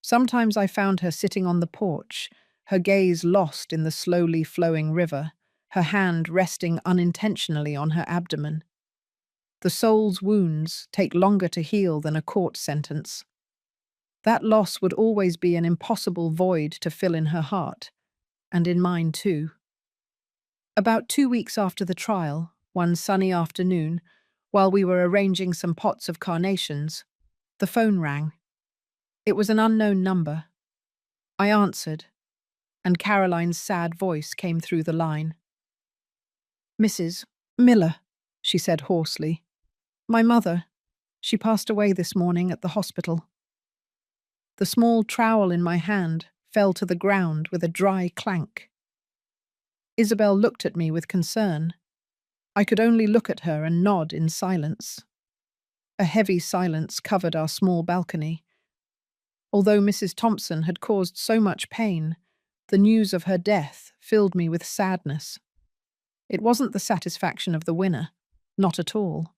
[SPEAKER 1] Sometimes I found her sitting on the porch, her gaze lost in the slowly flowing river, her hand resting unintentionally on her abdomen. The soul's wounds take longer to heal than a court sentence. That loss would always be an impossible void to fill in her heart, and in mine too. About 2 weeks after the trial, one sunny afternoon, while we were arranging some pots of carnations, the phone rang. It was an unknown number. I answered, and Caroline's sad voice came through the line. "Mrs. Miller," she said hoarsely. "My mother. She passed away this morning at the hospital." The small trowel in my hand fell to the ground with a dry clank. Isabel looked at me with concern. I could only look at her and nod in silence. A heavy silence covered our small balcony. Although Mrs. Thompson had caused so much pain, the news of her death filled me with sadness. It wasn't the satisfaction of the winner, not at all.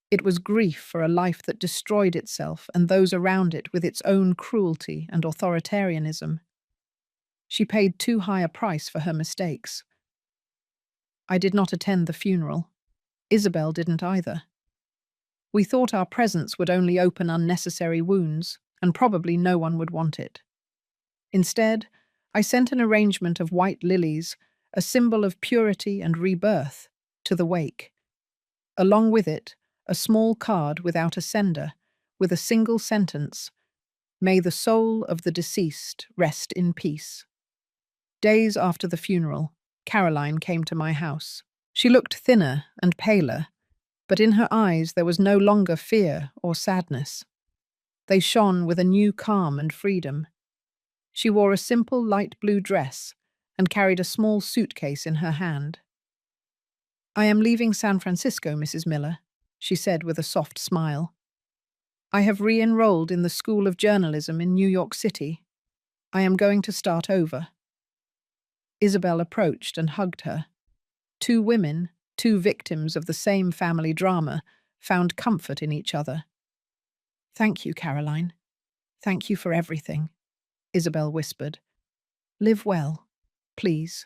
[SPEAKER 1] It was grief for a life that destroyed itself and those around it with its own cruelty and authoritarianism. She paid too high a price for her mistakes. I did not attend the funeral. Isabel didn't either. We thought our presence would only open unnecessary wounds, and probably no one would want it. Instead, I sent an arrangement of white lilies, a symbol of purity and rebirth, to the wake. Along with it, a small card without a sender, with a single sentence, "May the soul of the deceased rest in peace." Days after the funeral, Caroline came to my house. She looked thinner and paler, but in her eyes there was no longer fear or sadness. They shone with a new calm and freedom. She wore a simple light blue dress and carried a small suitcase in her hand. "I am leaving San Francisco, Mrs. Miller," she said with a soft smile. "I have re-enrolled in the School of Journalism in New York City. I am going to start over." Isabel approached and hugged her. Two women, two victims of the same family drama, found comfort in each other. "Thank you, Caroline. Thank you for everything," Isabel whispered. "Live well, please."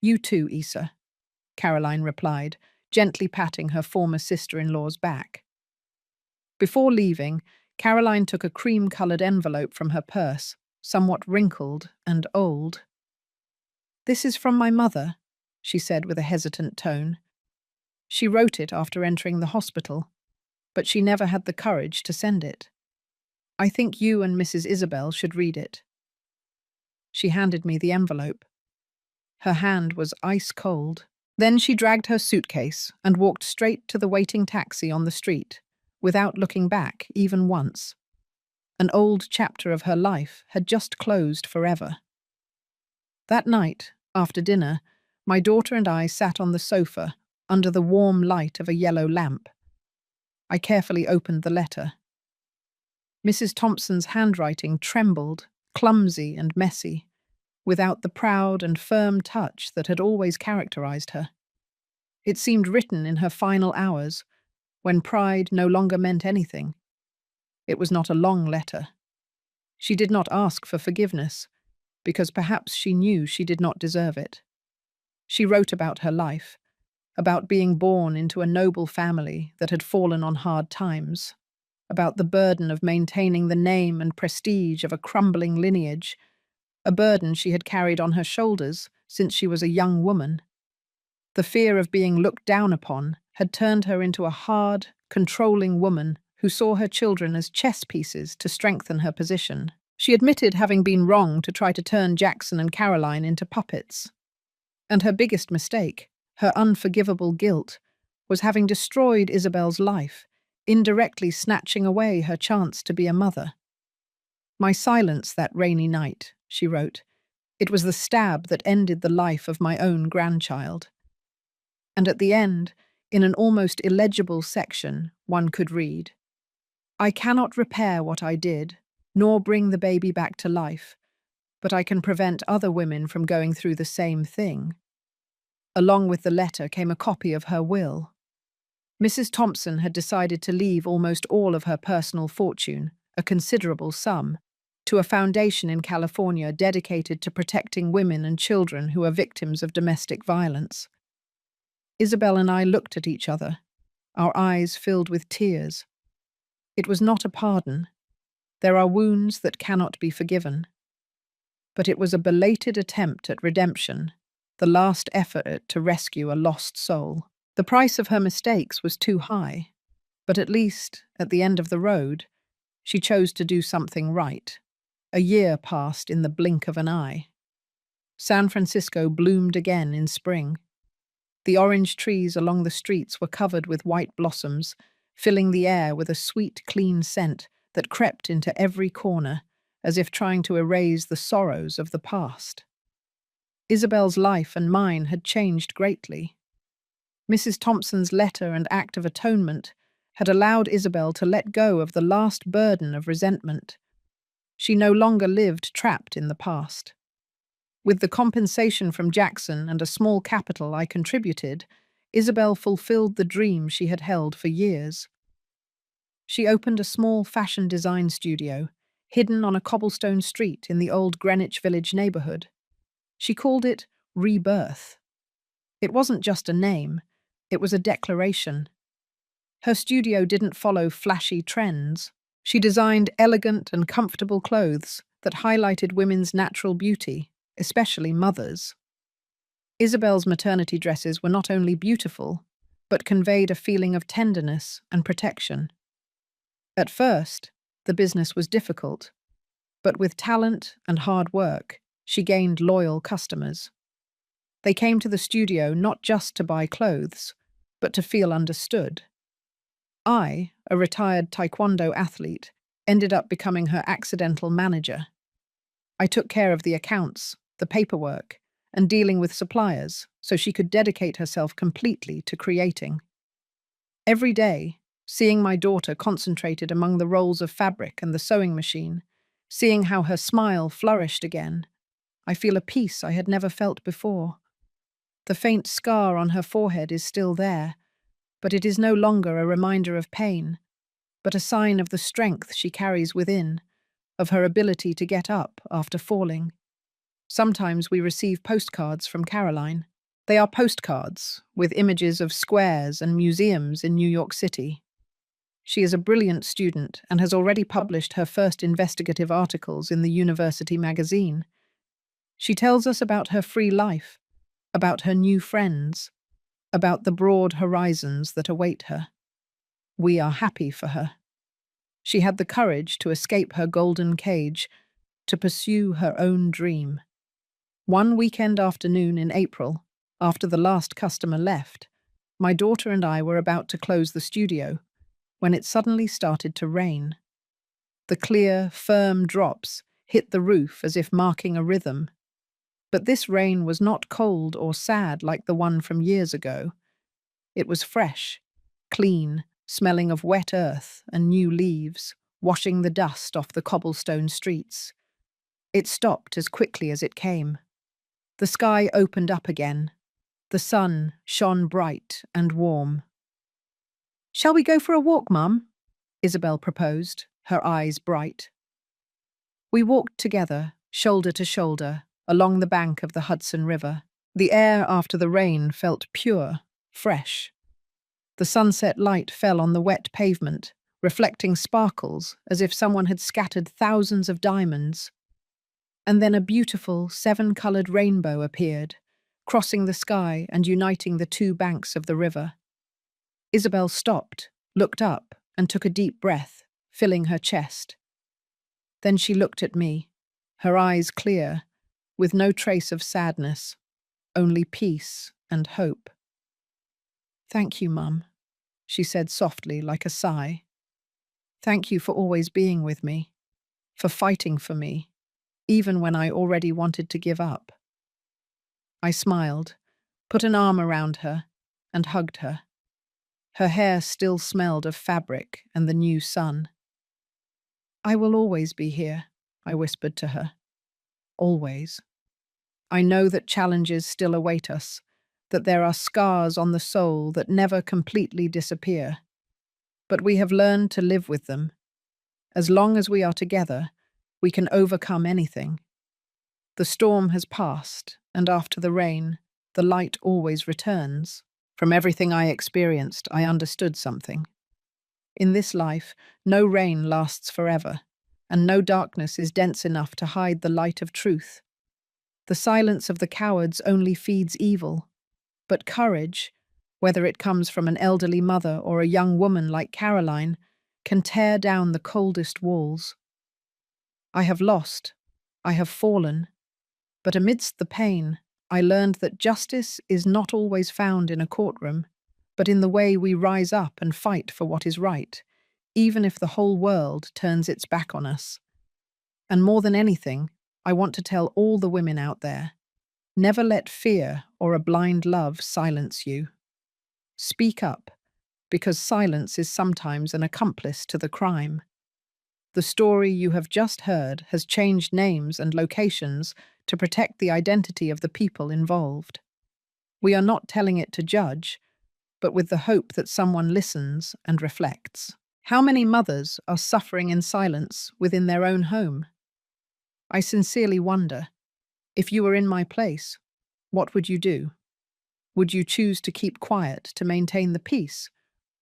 [SPEAKER 1] "You too, Isa," Caroline replied, gently patting her former sister-in-law's back. Before leaving, Caroline took a cream-colored envelope from her purse, somewhat wrinkled and old. "This is from my mother," she said with a hesitant tone. "She wrote it after entering the hospital, but she never had the courage to send it. I think you and Mrs. Isabel should read it." She handed me the envelope. Her hand was ice cold. Then she dragged her suitcase and walked straight to the waiting taxi on the street, without looking back even once. An old chapter of her life had just closed forever. That night, after dinner, my daughter and I sat on the sofa under the warm light of a yellow lamp. I carefully opened the letter. Mrs. Thompson's handwriting trembled, clumsy and messy, without the proud and firm touch that had always characterized her. It seemed written in her final hours, when pride no longer meant anything. It was not a long letter. She did not ask for forgiveness, because perhaps she knew she did not deserve it. She wrote about her life, about being born into a noble family that had fallen on hard times, about the burden of maintaining the name and prestige of a crumbling lineage, a burden she had carried on her shoulders since she was a young woman. The fear of being looked down upon had turned her into a hard, controlling woman who saw her children as chess pieces to strengthen her position. She admitted having been wrong to try to turn Jackson and Caroline into puppets. And her biggest mistake, her unforgivable guilt, was having destroyed Isabel's life, indirectly snatching away her chance to be a mother. "My silence that rainy night," she wrote. "It was the stab that ended the life of my own grandchild." And at the end, in an almost illegible section, one could read, "I cannot repair what I did, nor bring the baby back to life, but I can prevent other women from going through the same thing." Along with the letter came a copy of her will. Mrs. Thompson had decided to leave almost all of her personal fortune, a considerable sum, to a foundation in California dedicated to protecting women and children who are victims of domestic violence. Isabel and I looked at each other, our eyes filled with tears. It was not a pardon. There are wounds that cannot be forgiven. But it was a belated attempt at redemption, the last effort to rescue a lost soul. The price of her mistakes was too high, but at least, at the end of the road, she chose to do something right. A year passed in the blink of an eye. San Francisco bloomed again in spring. The orange trees along the streets were covered with white blossoms, filling the air with a sweet, clean scent that crept into every corner, as if trying to erase the sorrows of the past. Isabel's life and mine had changed greatly. Mrs. Thompson's letter and act of atonement had allowed Isabel to let go of the last burden of resentment. She no longer lived trapped in the past. With the compensation from Jackson and a small capital I contributed, Isabel fulfilled the dream she had held for years. She opened a small fashion design studio, hidden on a cobblestone street in the old Greenwich Village neighborhood. She called it Rebirth. It wasn't just a name, it was a declaration. Her studio didn't follow flashy trends. She designed elegant and comfortable clothes that highlighted women's natural beauty, especially mothers. Isabel's maternity dresses were not only beautiful, but conveyed a feeling of tenderness and protection. At first, the business was difficult, but with talent and hard work, she gained loyal customers. They came to the studio not just to buy clothes, but to feel understood. I, a retired taekwondo athlete, ended up becoming her accidental manager. I took care of the accounts, the paperwork, and dealing with suppliers, so she could dedicate herself completely to creating. Every day, seeing my daughter concentrated among the rolls of fabric and the sewing machine, seeing how her smile flourished again, I feel a peace I had never felt before. The faint scar on her forehead is still there, but it is no longer a reminder of pain, but a sign of the strength she carries within, of her ability to get up after falling. Sometimes we receive postcards from Caroline. They are postcards with images of squares and museums in New York City. She is a brilliant student and has already published her first investigative articles in the university magazine. She tells us about her free life, about her new friends, about the broad horizons that await her. We are happy for her. She had the courage to escape her golden cage, to pursue her own dream. One weekend afternoon in April, after the last customer left, my daughter and I were about to close the studio when it suddenly started to rain. The clear, firm drops hit the roof as if marking a rhythm. But this rain was not cold or sad like the one from years ago. It was fresh, clean, smelling of wet earth and new leaves, washing the dust off the cobblestone streets. It stopped as quickly as it came. The sky opened up again. The sun shone bright and warm. "Shall we go for a walk, Mum?" Isabel proposed, her eyes bright. We walked together, shoulder to shoulder, along the bank of the Hudson River. The air after the rain felt pure, fresh. The sunset light fell on the wet pavement, reflecting sparkles as if someone had scattered thousands of diamonds. And then a beautiful, seven-colored rainbow appeared, crossing the sky and uniting the two banks of the river. Isabel stopped, looked up, and took a deep breath, filling her chest. Then she looked at me, her eyes clear, with no trace of sadness, only peace and hope. "Thank you, Mum," she said softly like a sigh. "Thank you for always being with me, for fighting for me, even when I already wanted to give up." I smiled, put an arm around her, and hugged her. Her hair still smelled of fabric and the new sun. "I will always be here," I whispered to her. "Always. I know that challenges still await us, that there are scars on the soul that never completely disappear. But we have learned to live with them. As long as we are together, we can overcome anything. The storm has passed, and after the rain, the light always returns. From everything I experienced, I understood something. In this life, no rain lasts forever, and no darkness is dense enough to hide the light of truth. The silence of the cowards only feeds evil, but courage, whether it comes from an elderly mother or a young woman like Caroline, can tear down the coldest walls. I have lost, I have fallen, but amidst the pain, I learned that justice is not always found in a courtroom, but in the way we rise up and fight for what is right, even if the whole world turns its back on us. And more than anything, I want to tell all the women out there, never let fear or a blind love silence you. Speak up, because silence is sometimes an accomplice to the crime. The story you have just heard has changed names and locations to protect the identity of the people involved. We are not telling it to judge, but with the hope that someone listens and reflects. How many mothers are suffering in silence within their own home? I sincerely wonder, if you were in my place, what would you do? Would you choose to keep quiet to maintain the peace,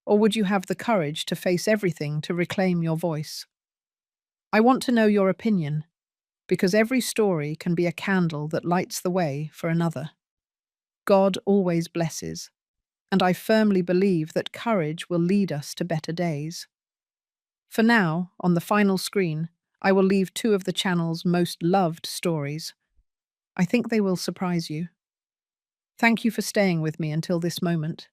[SPEAKER 1] or would you have the courage to face everything to reclaim your voice? I want to know your opinion, because every story can be a candle that lights the way for another. God always blesses, and I firmly believe that courage will lead us to better days. For now, on the final screen, I will leave two of the channel's most loved stories. I think they will surprise you. Thank you for staying with me until this moment.